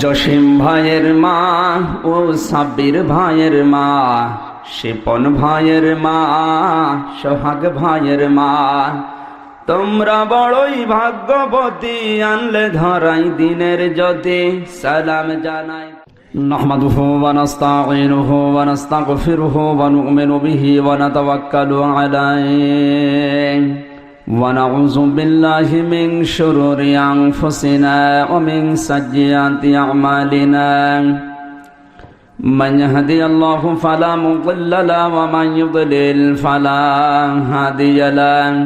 জসিম ভাইয়ের মা ও সাব্বির ভাইয়ের মা, শিপন ভাইয়ের মা, সোহাগ ভাইয়ের মা, তোমরা বড়ই ভাগ্যবতী, আনলে ধরাই দিনের জ্যোতি। সালাম জানাই। নাহমাদুহু ওয়া নাস্তাঈনুহু ওয়া নাস্তাগফিরুহু ওয়া নু'মিনু বিহি ওয়া নাতাওয়াক্কালু আলাইহি ওয়া নাউযু বিল্লাহি মিন শুরুরি আনফুসিনা ওয়া মিন সাইয়্যাতি আমালিনা। মান ইয়াহদিহিল্লাহু ফালা মুদিল্লা লাহু ওয়া মান ইউদ্লিল ফালা হাদিয়া লাহু।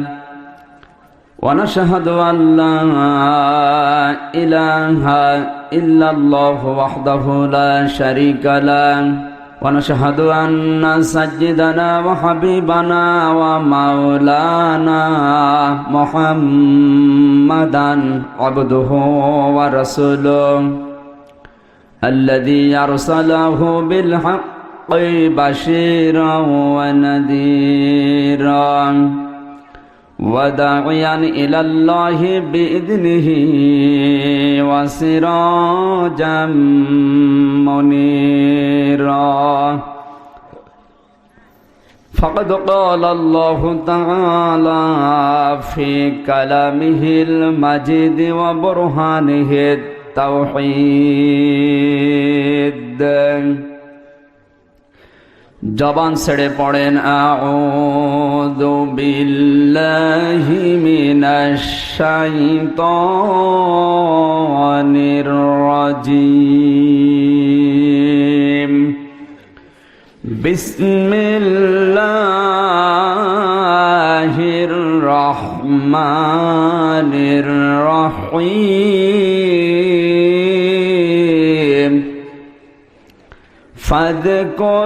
ونشهد أن لا إله إلا الله وحده لا شريك له ونشهد أن سيدنا وحبيبنا ومولانا محمدا عبده ورسوله الذي أرسله بالحق بشيرا ونذيرا وداعيا إلى الله بإذنه وسراجا منيرا. فقد قال الله تعالى في كلامه المجيد وبرهانه التوحيد. জবান ছেড়ে পড়েন আউযু বিল্লাহি মিনাশ শাইতানির রাজীম। বিসমিল্লাহির রহমানির রহিম।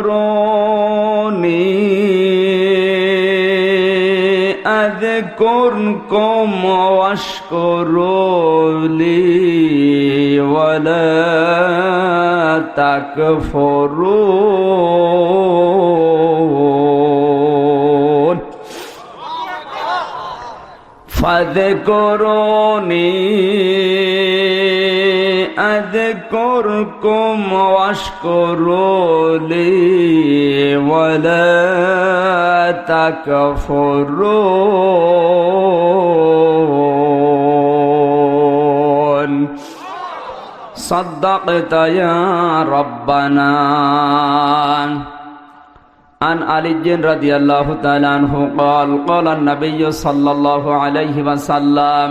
ফাযকুরুনি আযকুরকুম ওয়াশকুরুলি ওয়ালা তাকফুরুন। ফাযকুরুনি أذكركم واشكروا لي ولا تكفرون. صدقت يا ربنا. عن علي رضي الله تعالى عنه قال قال النبي صلى الله عليه وسلم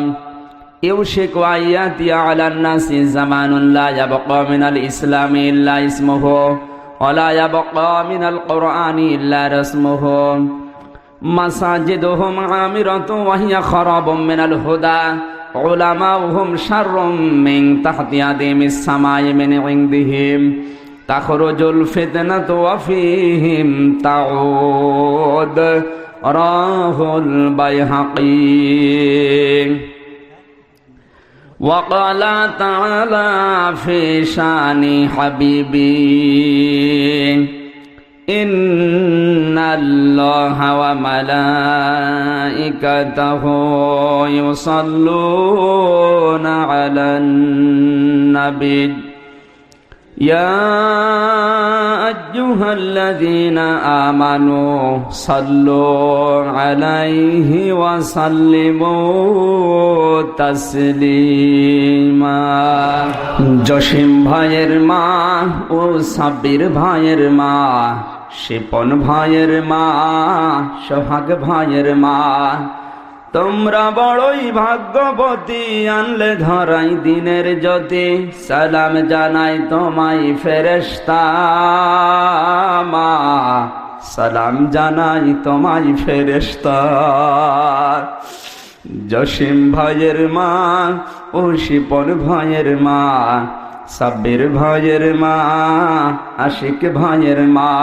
يوشك أن يأتي على الناس زمان لا يبقى من الإسلام إلا اسمه ولا يبقى من القرآن إلا رسمه مساجدهم عامرة وهي خراب من الهدى علماؤهم شر من تحت أديم السماء من عندهم تخرج الفتنة وفيهم تعود. رواه البيهقي. وقال تعالى في شان حبيبي إن الله وملائكته يصلون على النبي يا أيها الذين آمنوا صلوا عليه وسلموا تسليما. জসিম ভাইয়ের মা ও সাব্বির ভাইয়ের মা, শিপন ভাইয়ের মা, সোহাগ ভাইয়ের মা, তোমরা বড়ই ভাগ্যবতী, আনলে ধরাই দিনের জ্যোতি। সালাম জানাই তোমায় ফেরেশতা মা, সালাম জানাই তোমায় ফেরেশতা। জসিম ভাইয়ের মা ও শিপন ভাইয়ের মা, সাব্বির ভাইয়ের মা, আশিক ভাইয়ের মা,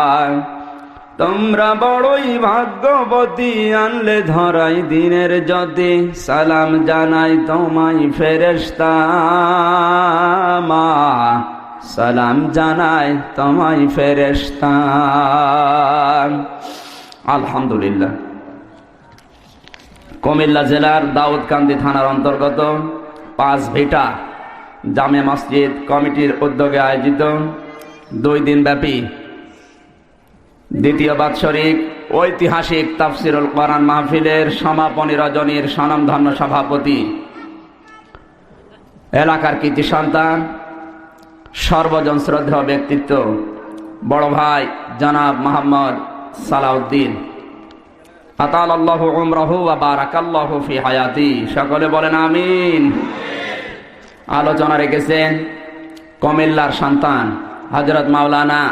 তোমরা বড়ই ভাগ্যবতী, আনলে ধরাই দিনের জ্যোতি। সালাম জানাই তোমায় ফেরেশতা মা, সালাম জানাই তোমায় ফেরেশতা। আলহামদুলিল্লাহ। কুমিল্লা জেলার দাউদকান্দি থানার অন্তর্গত 5 ভিটা জামে মসজিদ কমিটির উদ্যোগে আয়োজিত 2 দিন ব্যাপী দ্বিতীয় বাৎসরিক ঐতিহাসিক তাফসিরুল কোরআন মাহফিলের সমাপনী রজনীর স্বনামধন্য সভাপতি, এলাকার কৃতি সন্তান, সর্বজন শ্রদ্ধেয় ব্যক্তিত্ব বড় ভাই জনাব মোহাম্মদ সালাউদ্দিন, আতালাল্লাহু উমরাহু ওয়া বারাকাল্লাহু ফি হায়াতি। সকলে বলেন আমিন। আলোচনা রেখেছেন কুমিল্লার সন্তান হযরত মাওলানা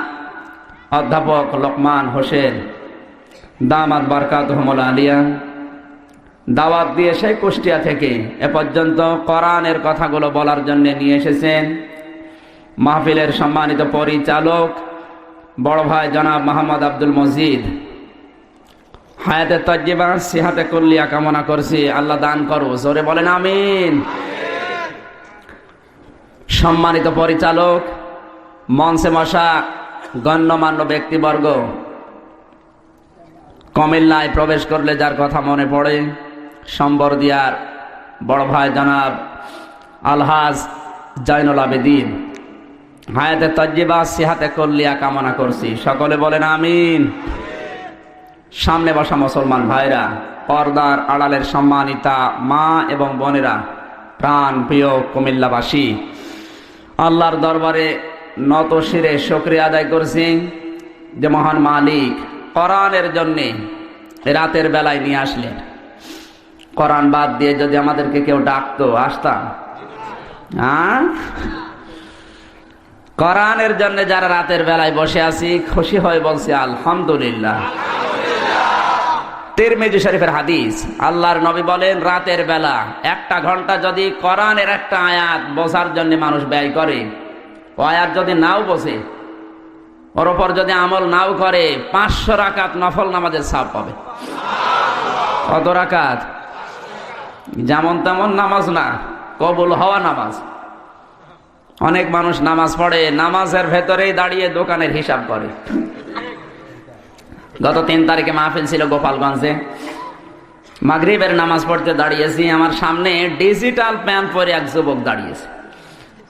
অধ্যাপক লোকমান হোসেন দামাত বারকাতুহুমুল আলিয়া। দাওয়াত দিয়ে সেই কুষ্টিয়া থেকে এ পর্যন্ত কোরআনের কথাগুলো বলার জন্য নিয়ে এসেছেন মাহফিলের সম্মানিত পরিচালক বড় ভাই জনাব মোহাম্মদ আব্দুল মজিদ। হায়াতে তজ্জিবা সিহাতে কুল্লিয়া কামনা করছি, আল্লাহ দান করো, জোরে বলেন আমিন। সম্মানিত পরিচালক, মঞ্চে বসা গণ্যমান্য ব্যক্তিবর্গ, কুমিল্লায় প্রবেশ করলে যার কথা মনে পড়ে সম্বরদিয়ার বড় ভাই জনাব আলহাজ জয়নুল আবেদিন। হায়াতে তজ্জিবা সিহাতে কুল্লিয়া কামনা করছি, সকলে বলেন আমিন। সামনে বসা মুসলমান ভাইরা, পর্দার আড়ালের সম্মানিতা মা এবং বোনেরা, প্রাণ প্রিয় কুমিল্লাবাসী, আল্লাহর দরবারে নত শিরে শুকরিয়া আদায় করছি যে মহান মালিক কোরআনের জন্যে রাতের বেলায় নিয়ে আসলেন। কোরআন বাদ দিয়ে যদি আমাদেরকে কেউ ডাকতো, আসতাম? কোরআনের জন্য যারা রাতের বেলায় বসে আছি, খুশি হয়ে বলছি আলহামদুলিল্লাহ। তিরমিজি শরীফের হাদিস, আল্লাহর নবী বলেন রাতের বেলা 1 ঘন্টা যদি কোরআনের একটা আয়াত বোঝার জন্য মানুষ ব্যয় করে, ও আয়াত যদি নাও বোঝে, ওর উপর যদি আমল নাও করে, 500 রাকাত নফল নামাজের সওয়াব পাবে। কত রাকাত? যেমন তেমন নামাজ না, কবুল হওয়া নামাজ। অনেক মানুষ নামাজ পড়ে, নামাজের ভেতরেই দাঁড়িয়ে দোকানের হিসাব করে। গত 3 তারিখে মাহফিল ছিল গোপালগঞ্জে, মাগরিবের নামাজ পড়তে দাঁড়িয়েছি, আমার সামনে ডিজিটাল প্যান্ট পরে এক যুবক দাঁড়িয়েছে।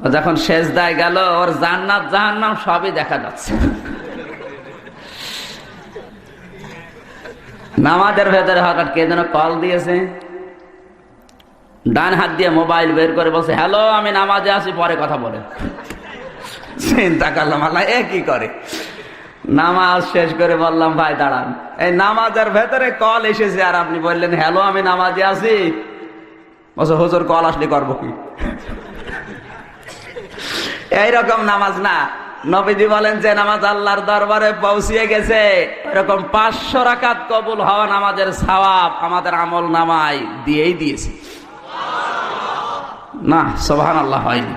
ও যখন সেজদায় গেল, ওর জান্নাত জাহান্নাম সবই দেখা যাচ্ছে। নামাজের ভেতরে হঠাৎ কে যেন কল দিয়েছে, ডান হাত দিয়ে মোবাইল বের করে বলছে, হ্যালো আমি নামাজে আছি, পরে কথা বলেন। চিন্তা করলাম আল্লাহ এ কি করে। নামাজ শেষ করে বললাম ভাই দাঁড়ান, এই নামাজের ভেতরে কল এসেছে আর আপনি বললেন হ্যালো আমি নামাজে আছি। বলছে হুজুর কল আসলে করবো কি? এইরকম নামাজ না। নবীজি বলেন যে নামাজ আল্লাহর দরবারে পৌঁছিয়ে গেছে, এরকম 500 রাকাত কবুল হওয়া নামাজের সওয়াব আমাদের আমল নামায় দিয়েই দিয়েছে। না সুবহানাল্লাহ হয়নি।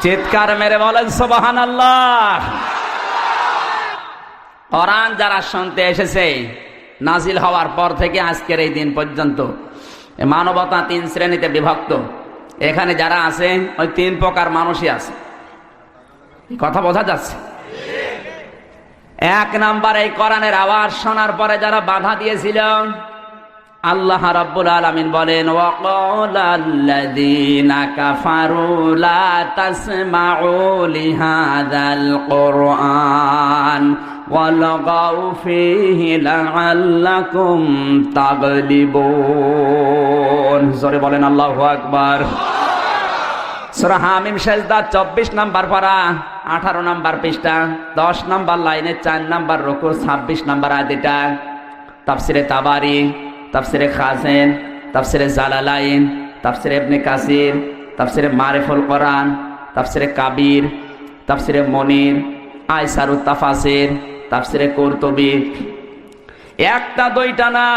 চিৎকার মেরে বলেন সুবহানাল্লাহ। কোরআন যারা শুনতে এসেছে, নাজিল হওয়ার পর থেকে আজকের এই দিন পর্যন্ত মানবতা 3 শ্রেণীতে বিভক্ত। এখানে যারা আছে ওই 3 প্রকার মানুষই আছে। কথা বোঝা যাচ্ছে? 1 নাম্বার, এই কোরআনের আওয়াজ শোনার পরে যারা বাধা দিয়েছিল, আল্লাহ রাব্বুল আলামিন বলেন ওয়াকালাল্লাযীনা কাফারু লা তাসমাউ লিহাযাল কুরআন ওয়ালগাউ ফীহি লাআল্লাকুম তাগলিবুন। জোরে বলেন আল্লাহু আকবার। সূরা হামিম সেজদা 24 নাম্বার পারা, 18 নাম্বার পৃষ্ঠা, 10 নাম্বার লাইনে 4 নাম্বার রুকু, 26 নাম্বার আয়াত। এটা তাফসিরে তাবারি, তাফসিরে খাজেন, তাফসিরে জালালাইন, তাফসিরে ইবনে কাসির, তাফসিরে মারিফুল কোরআন, তাফসিরে কাবির, তাফসিরে মনির, আইসারুত তাফাসির, তাফসিরে কুরতুবী। 1টা 2টা না,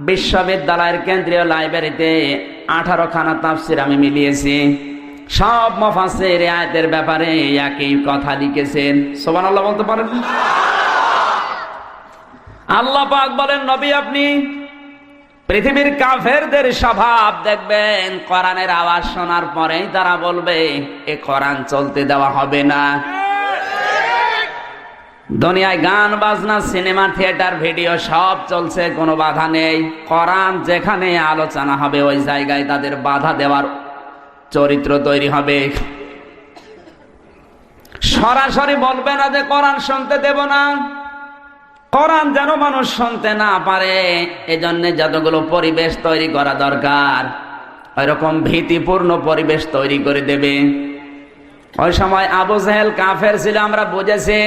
বিশ্ববিদ্যালয়ের কেন্দ্রীয় লাইব্রেরিতে 18 খানা তাফসির আমি মিলিয়েছি। সব মুফাসসির এই আয়াতের ব্যাপারে একই কথা লিখেছেন। সুবহানাল্লাহ বলতে পারেন? আল্লাহ পাক বলেন নবী আপনি পৃথিবীর কাফেরদের স্বভাব দেখবেন, কোরআনের আওয়াজ শোনার পরেই তারা বলবে এ কোরআন চলতে দেওয়া হবে না। দুনিয়ায় গান বাজনা, সিনেমা, থিয়েটার, ভিডিও সব চলছে, কোনো বাধা নেই। কোরআন যেখানে আলোচনা হবে ওই জায়গায় তাদের বাধা দেওয়ার চরিত্র তৈরি হবে। সরাসরি বলবে না যে কোরআন শুনতে দেব না, কোরআন যেন মানুষ শুনতে না পারে এজন্য যতগুলো পরিবেশ তৈরি করা দরকার ওইরকম ভীতিপূর্ণ পরিবেশ তৈরি করে দেবে। ওই সময় আবু জেহেল কাফের ছিল আমরা বুঝেছি,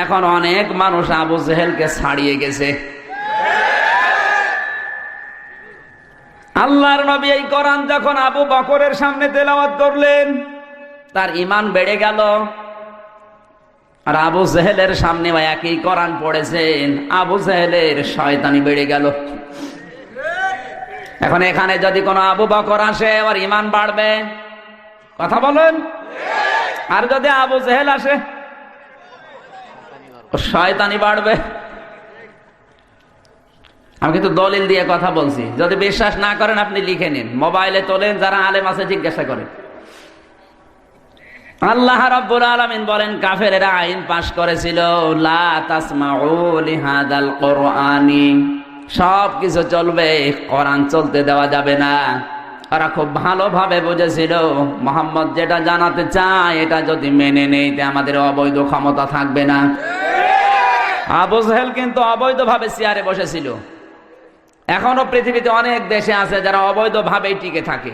এখন অনেক মানুষ আবু জেহেলকে ছাড়িয়ে গেছে। আল্লাহর নবী এই কোরআন যখন আবু বকরের সামনে তেলাওয়াত করলেন তার ঈমান বেড়ে গেল, আর আবু জেহেলের সামনে একই কোরআন পড়েছেন, আবু জেহেলের শয়তানি বেড়ে গেল। এখন এখানে যদি কোনো আবু বকর আসে ওর ঈমান বাড়বে, কথা বলেন? আর যদি আবু জেহেল আসে ওর শয়তানি বাড়বে। আমি কিন্তু দলিল দিয়ে কথা বলছি, যদি বিশ্বাস না করেন আপনি লিখে নিন, মোবাইলে তোলেন, যারা আলেম আছে জিজ্ঞাসা করেন। আল্লাহ রাব্বুল আলামিন বলেন কাফেরেরা আইন পাশ করেছিল লা তাসমাউ লিহাদাল কুরআনি, সব কিছু চলবে, কোরআন চলতে দেওয়া যাবে না। ওরা খুব ভালোভাবে বুঝেছিল মুহাম্মদ যেটা জানাতে চায় এটা যদি মেনে নেই তে আমাদের অবৈধ ক্ষমতা থাকবে না। আবু জেহেল কিন্তু অবৈধভাবে চেয়ারে বসেছিল। এখনো পৃথিবীতে অনেক দেশে আছে যারা অবৈধভাবেই টিকে থাকে,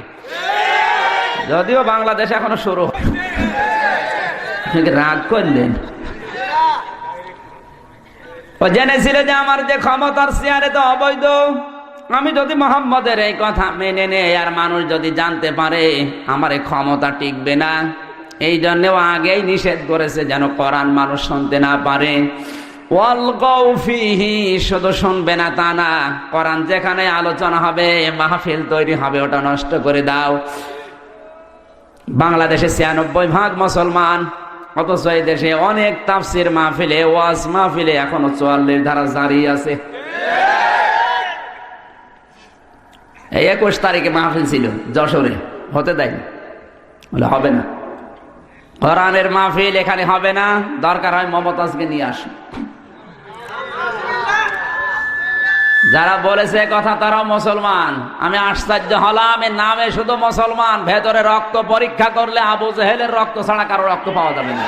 যদিও বাংলাদেশ এখনো শুরু। রাগ করলেন? ও জেনেছিল যে আমার যে ক্ষমতার চেয়ারে তো অবৈধ, আমি যদি মুহাম্মদের এই কথা মেনে নেই আর মানুষ যদি জানতে পারে আমার এই ক্ষমতা টিকবে না, এই জন্যও আগেই নিষেধ করেছে যেন কোরআন মানুষ শুনতে না পারে। ওয়ালগাউ ফিহি, শুধু শুনবে না তা না, কোরআন যেখানে আলোচনা হবে মাহফিল তৈরি হবে ওটা নষ্ট করে দাও। বাংলাদেশে ৯৬% মুসলমান, অথচ এই দেশে অনেক তাফসির মাহফিলে, ওয়াজ মাহফিলে এখনো ৪৪ ধারা জারি আছে। এই ২১ তারিখে মাহফিল ছিল যশোরে, হতে দেয়নি, বলে হবে না, কোরআনের মাহফিল এখানে হবে না, দরকার হয় মমতাজকে নিয়ে আসুন। যারা বলেছে কথা তারাও মুসলমান। আমি আশ্চর্য হলাম, এর নামে শুধু মুসলমান, ভেতরে রক্ত পরীক্ষা করলে আবু জেহেলের রক্ত ছাড়া কারো রক্ত পাওয়া যাবে না।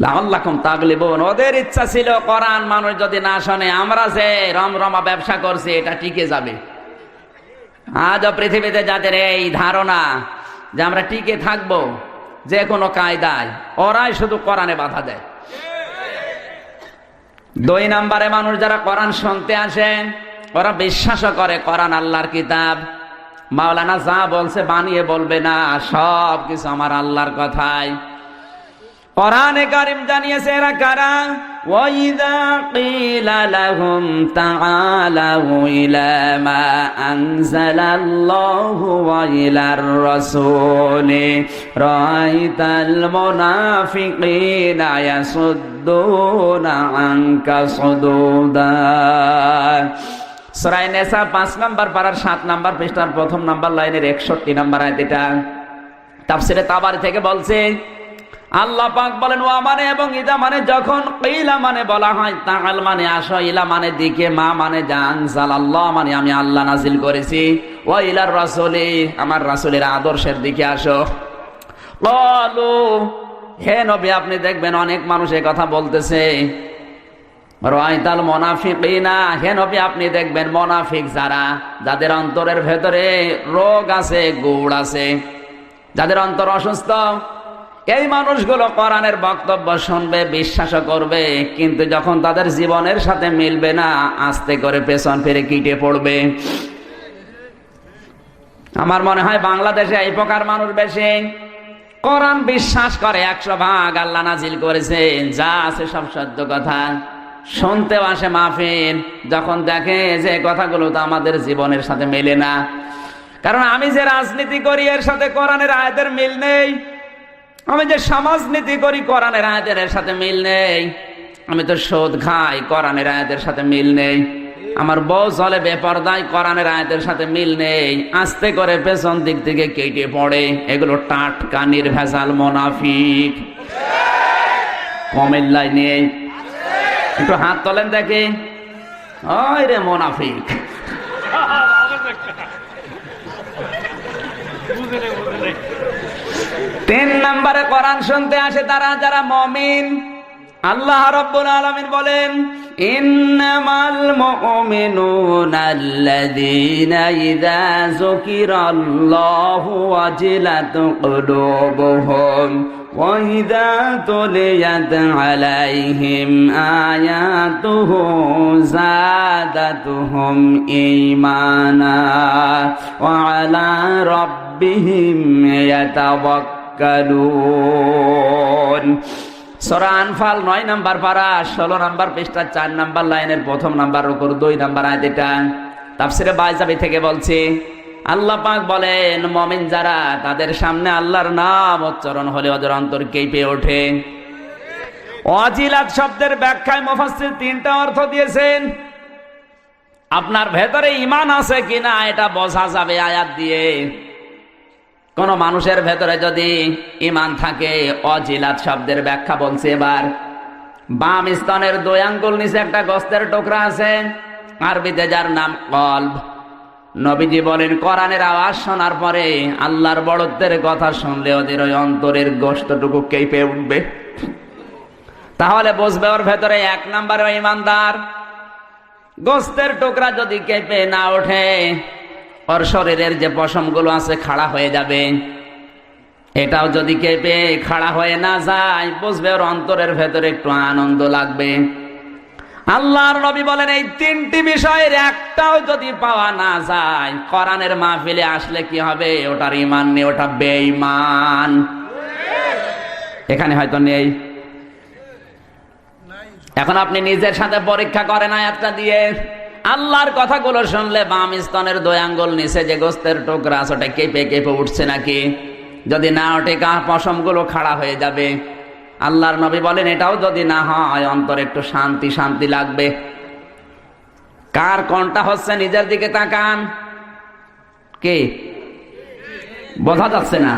লাআল্লাকুম তাগলিবুন, ওদের ইচ্ছা ছিল কোরআন মানুষ যদি না শোনে, আমরা যে রমরমা ব্যবসা করছি এটা টিকে যাবে। আজও পৃথিবীতে যাদের এই ধারণা যে আমরা টিকে থাকবো যে কোনো কায়দায়, ওরাই শুধু কোরআনে বাধা দেয়। ২ নম্বরে মানুষ যারা কোরআন শুনতে আসে ওরা বিশ্বাসও করে কোরআন আল্লাহর কিতাব। মাওলানা যা বলছে বানিয়ে বলবে না, সব কিছু আমার আল্লাহর কথাই। কোরআনে কারীম জানিয়েছে এরা কারা? ওয়াইদা কিলা লাহুম তাআলাউ ইলা মা আনজালাল্লাহু ওয়া ইলার রাসূলি রাআইতাল মুনাফিকিনা ইয়াসুদ্দুনা আনকা সুদুদা। সূরা নিসা ৫ নম্বর পারার ৭ নম্বর পৃষ্ঠার ১ম নম্বর লাইনের ৬১ নম্বর আয়াত। এটা তাফসিরে তাবারি থেকে বলছে, আল্লাহ পাক বলেন ওয়া মানে এবং ইদা মানে যখন, কিলা মানে বলা হয়, তাআল মানে আসো, ইলা মানে দিকে, মা মানে জান, জালাল্লাহ মানে আমি আল্লাহ নাজিল করেছি, ওয়া ইলার রাসূলি আমার রাসূলের আদর্শের দিকে আসো। ক্বালু, হে নবী আপনি দেখবেন অনেক মানুষ এই কথা বলতেছে। রাআইতাল মুনাফিকিনা, হে নবী আপনি দেখবেন মুনাফিক যারা, যাদের অন্তরের ভেতরে রোগ আছে, গুড় আছে, যাদের অন্তর অসুস্থ, এই মানুষগুলো কোরআনের বক্তব্য শুনবে, বিশ্বাসও করবে, কিন্তু যখন তাদের জীবনের সাথে মিলবে না আস্তে করে পেছন ফিরে কিটে পড়বে। আমার মনে হয় বাংলাদেশে এই প্রকার মানুষ বেশি। কোরআন বিশ্বাস করে ১০০%, আল্লাহ নাজিল করেছেন, যা আছে সব সত্য কথা, শুনতেও আসে মাহফিল, যখন দেখে যে কথাগুলো তো আমাদের জীবনের সাথে মেলে না। কারণ আমি যে রাজনীতি করি এর সাথে কোরআনের আয়াতের মিল নেই, আমি যে সমাজনীতি করি কোরআনের আয়াতের সাথে মিল নেই, আমি তো সুদ খাই কোরআনের আয়াতের সাথে মিল নেই, আমার বউ চলে বেপরদায় কোরআনের আয়াতের সাথে মিল নেই, আস্তে করে পেছন দিক থেকে কেটে পড়ে। এগুলো টাটকা নির্ভেজাল মুনাফিক। কমেল্লাই নেই, একটু হাত তোলেন দেখি। ওই রে মুনাফিক, তিন নম্বরে কোরআন শুনতে আসে তারা যারা মুমিন। আল্লাহ রাব্বুল আলামিন বলেন, ইন্নামাল মুমিনুনা আল্লাযীনা ইযা যুকিরাল্লাহু ওয়াজিলাত কুলুবুহুম ওয়া ইযা তুলিয়াত আলাইহিম আয়াতুহু যাদাতুহুম ঈমানা ওয়া আলা রাব্বিহিম ইয়াতাওয়াক্কালুন। সূরা আনফাল 9 নম্বর পারা 16 নম্বর পৃষ্ঠা 4 নম্বর লাইনের প্রথম নম্বর রুকুর 2 নম্বর আয়াত। এটা তাফসিরে বাইজাবি থেকে বলছি। আল্লাহ পাক বলেন, মুমিন যারা তাদের সামনে আল্লাহর নাম উচ্চারণ হলে ওদের অন্তর কেঁপে ওঠে। ওয়াজিলাত শব্দের ব্যাখ্যায় মুফাসসির 3টা অর্থ দিয়েছেন। আপনার ভেতরে ঈমান আছে কিনা এটা বোঝা যাবে আয়াত দিয়ে। কোন মানুষের ভেতরে যদি ঈমান থাকে, ওয়াজিলাত শব্দের ব্যাখ্যা বলছে। এবার বাম স্তনের 2 আঙ্গুল নিচে একটা গোস্তের টুকরা আছে, আরবিতে যার নাম কলব। নবীজি বলেন, কোরআনের আওয়াজ শোনার পরে আল্লাহর বড়ত্বের কথা শুনলে ওদের ওই অন্তরের গোশতটুকু কেঁপে উঠবে। তাহলে বুঝবে ওর ভেতরে 1 নম্বরে ঈমানদার। গোস্তের টুকরা যদি কেঁপে না ওঠে, ওর শরীরের যে পশমগুলো আছে খাড়া হয়ে যাবে। এটাও যদি কেঁপে খাড়া হয়ে না যায়, বুঝবে ওর অন্তরের ভেতরে একটু আনন্দ লাগবে। আল্লাহর নবী বলেন, এই 3টি বিষয়ের একটাও যদি পাওয়া না যায়, কোরআনের মাহফিলে আসলে কি হবে? ওটার ঈমান নেই, ওটা বেঈমান। এখানে হয়তো নেই। এখন আপনি নিজের সাথে পরীক্ষা করেন আয়াতটা দিয়ে। আল্লাহর কথাগুলো শুনলে বাম স্তনের 2 আঙ্গুল নিচে যে গোস্তের টুকরা আছে ওটা কেঁপে কেঁপে উঠছে নাকি? যদি না ওঠে, পশমগুলো খাড়া হয়ে যাবে। আল্লাহর নবী বলেন, এটাও যদি না হয়, অন্তরে একটু শান্তি শান্তি লাগবে। কার কোনটা হচ্ছে নিজের দিকে তাকান। কে বোঝা যাচ্ছে না?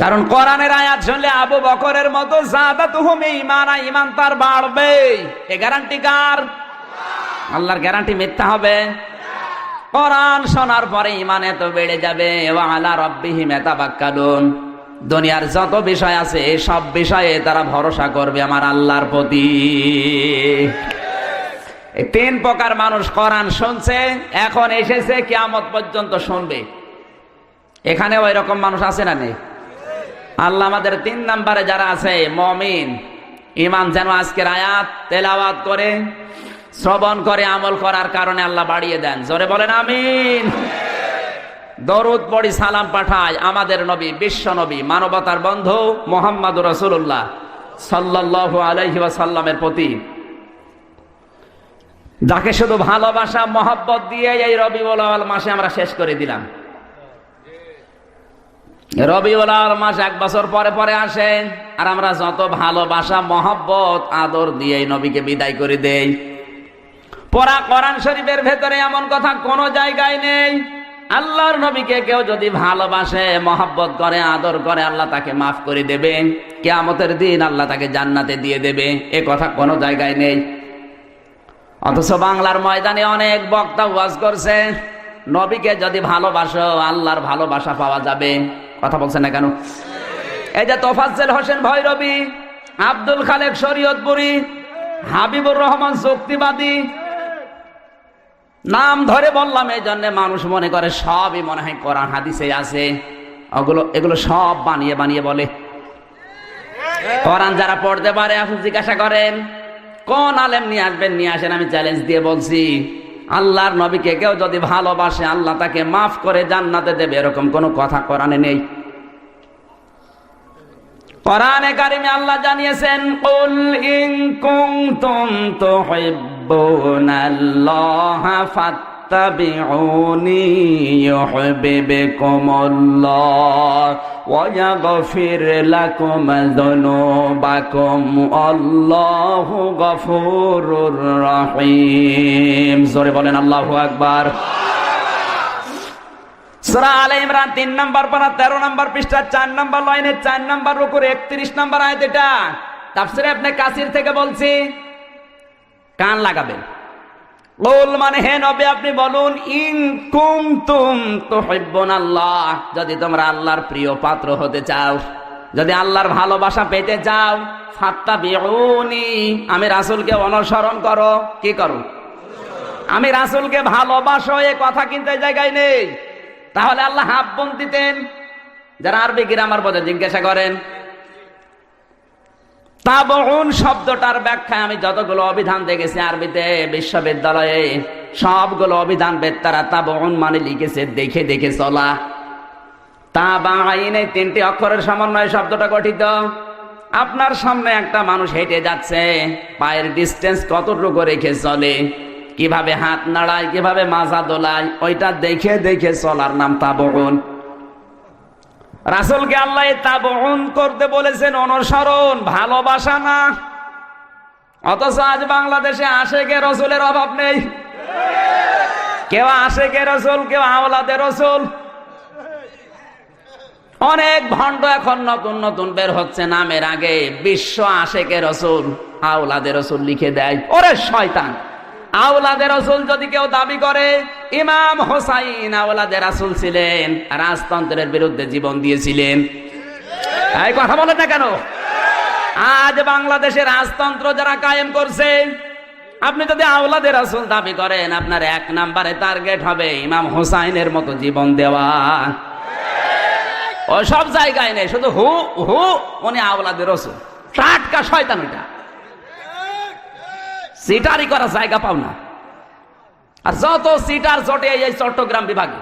কারণ কোরআনের আয়াত শুনলে আবু বকরের মতো যাদাতুহুম ঈমানা, ঈমান তার বাড়বে। এ গ্যারান্টি কার? আল্লাহর গ্যারান্টি মিথ্যা হবে? কোরআন শোনার পরে ঈমান এত বেড়ে যাবে। ওয়া আলা রাব্বিহিম ইয়াতাওয়াক্কালুন। দুনিয়ার যত বিষয় আছে সব বিষয়ে তারা ভরসা করবে আমার আল্লাহর প্রতি। এই 3 প্রকার মানুষ কোরআন শুনছে, এখন এসেছে কিয়ামত পর্যন্ত শুনবে। এখানে ওই রকম মানুষ আছে না নেই? আল্লাহ আমাদের 3 নম্বরে যারা আছে মুমিন, ঈমান যেন আজকের আয়াত তেলাওয়াত করে, শ্রবণ করে, আমল করার কারণে আল্লাহ বাড়িয়ে দেন। জোরে বলেন আমিন। দরুদ পড়ি, সালাম পাঠাই আমাদের নবী, বিশ্ব নবী, মানবতার বন্ধু মুহাম্মদুর রাসূলুল্লাহ সাল্লাল্লাহু আলাইহি ওয়াসাল্লামের প্রতি, যাকে শুধু ভালোবাসা মহব্বত দিয়ে এই রবিউল আউয়াল মাসে আমরা শেষ করে দিলাম। রবিউল আউয়াল মাস 1 বছর পরে পরে আসে, আর আমরা যত ভালোবাসা মহব্বত আদর দিয়ে নবীকে বিদায় করে দেই। পুরা কোরআন শরীফের ভেতরে এমন কথা কোন জায়গায় নেই। আল্লাহর নবীকে কেউ যদি ভালোবাসে, মহব্বত করে, আদর করে, আল্লাহ তাকে মাফ করে দেবে। কিয়ামতের দিন আল্লাহ তাকে জান্নাতে দিয়ে দেবে। এ কথা কোনো জায়গায় নেই। অথচ বাংলার ময়দানে অনেক বক্তা ওয়াজ করছে, নবীকে যদি ভালোবাসো আল্লাহর ভালোবাসা পাওয়া যাবে। কথা বলছেন না কেন? এই যে তোফাজ্জল হোসেন ভৈরবী, আব্দুল খালেক শরীয়তপুরী, হাবিবুর রহমান যুক্তিবাদী, নাম ধরে বললাম এই জন্য মানুষ মনে করে সবই মনে হয় কোরআন হাদিসে আছে। এগুলো সব বানিয়ে বানিয়ে বলে। কোরআন যারা পড়তে পারে, আপনি জিজ্ঞাসা করেন কোন আলেম নিয়ে আসবেন, নিয়ে আসেন। আমি চ্যালেঞ্জ দিয়ে বলছি, আল্লাহর নবীকে কেউ যদি ভালোবাসে আল্লাহ তাকে মাফ করে জান্নাতে দেবে, এরকম কোন কথা কোরআনে নেই। কোরআনে কারিমে আল্লাহ জানিয়েছেন, কুল ইন কুনতুম তুহিব্বুনাল্লাহা ফাত্তাবিউনি ইউহিব্বুকুমুল্লাহ ওয়া ইয়াগফির লাকুম যুনুবাকুম আল্লাহু গফুরুর রহিম। জোরে বলেন আল্লাহু আকবার। সূরা আলে ইমরান 3 নম্বর পারা 13 নম্বর পৃষ্ঠা 4 নম্বর লাইনে 4 নম্বর রুকুর 31 নম্বর আয়াত। এটা তাফসীরে ইবনে কাসির থেকে বলছি, কান লাগাবেন। কুল মানে হে নবী আপনি বলুন, ইন কুনতুম তুহিব্বুনাল্লাহ, যদি তোমরা আল্লাহর প্রিয় পাত্র হতে চাও, যদি আল্লাহর ভালোবাসা পেতে চাও, ফাত্তাবিউনি, আমি রাসূলকে অনুসরণ করো। কি করো? আমি রাসূলকে ভালোবাসো, এ কথা কিন্তু এই জায়গায় নেই। তাহলে আল্লাহ হাব্বুন দিতেন। যারা আরবি গ্রামার বোঝে জিজ্ঞাসা করেন। তাবউন শব্দটার ব্যাখ্যায় আমি যতগুলো অভিধান দেখেছি আরবিতে বিশ্ববিদ্যালয়ে, সবগুলো অভিধান বেত্তারা তাবউন মানে লিখেছে দেখে দেখে চলা। তাবাইন, এই তিনটি অক্ষরের সমন্বয়ে শব্দটা গঠিত। আপনার সামনে একটা মানুষ হেঁটে যাচ্ছে, পায়ের ডিস্টেন্স কতটুকু রেখে চলে, কিভাবে হাত নাড়ায়, কিভাবে মাজা দোলায়, ওইটা দেখে দেখে চলার নাম তাবউন। রাসূলকে আল্লাহ তাবউন করতে বলেছেন, অনুসরণ, ভালোবাসা না। অথচ আজ বাংলাদেশে আশেকে রাসূলের অভাব নেই। কেউ আশেকে রাসূল, কেউ আওলাদে রাসূল। অনেক ভণ্ড এখন নতুন নতুন বের হচ্ছে, নামের আগে বিশ্ব আশেকে রাসূল, আওলাদে রাসূল লিখে দেয়। ওরে শয়তান, আওলাদে রাসূল যদি কেউ দাবি করে, ইমাম হোসাইন আওলাদে রাসূল ছিলেন, রাজতন্ত্রের বিরুদ্ধে জীবন দিয়েছিলেন। এই কথা বলেন না কেন? আজ বাংলাদেশে রাজতন্ত্র যারা কায়েম করছে, আপনি যদি আওলাদে রাসূল দাবি করেন, আপনার এক নম্বরে টার্গেট হবে ইমাম হোসাইনের মতো জীবন দেওয়া। ও সব জায়গায় নেই, শুধু হু হু উনি আওলাদে রাসূল। টাটকা শয়তান ওইটা, সিটারি করার জায়গা পাও না। আর যত সিটার জোটে এই চট্টগ্রাম বিভাগে,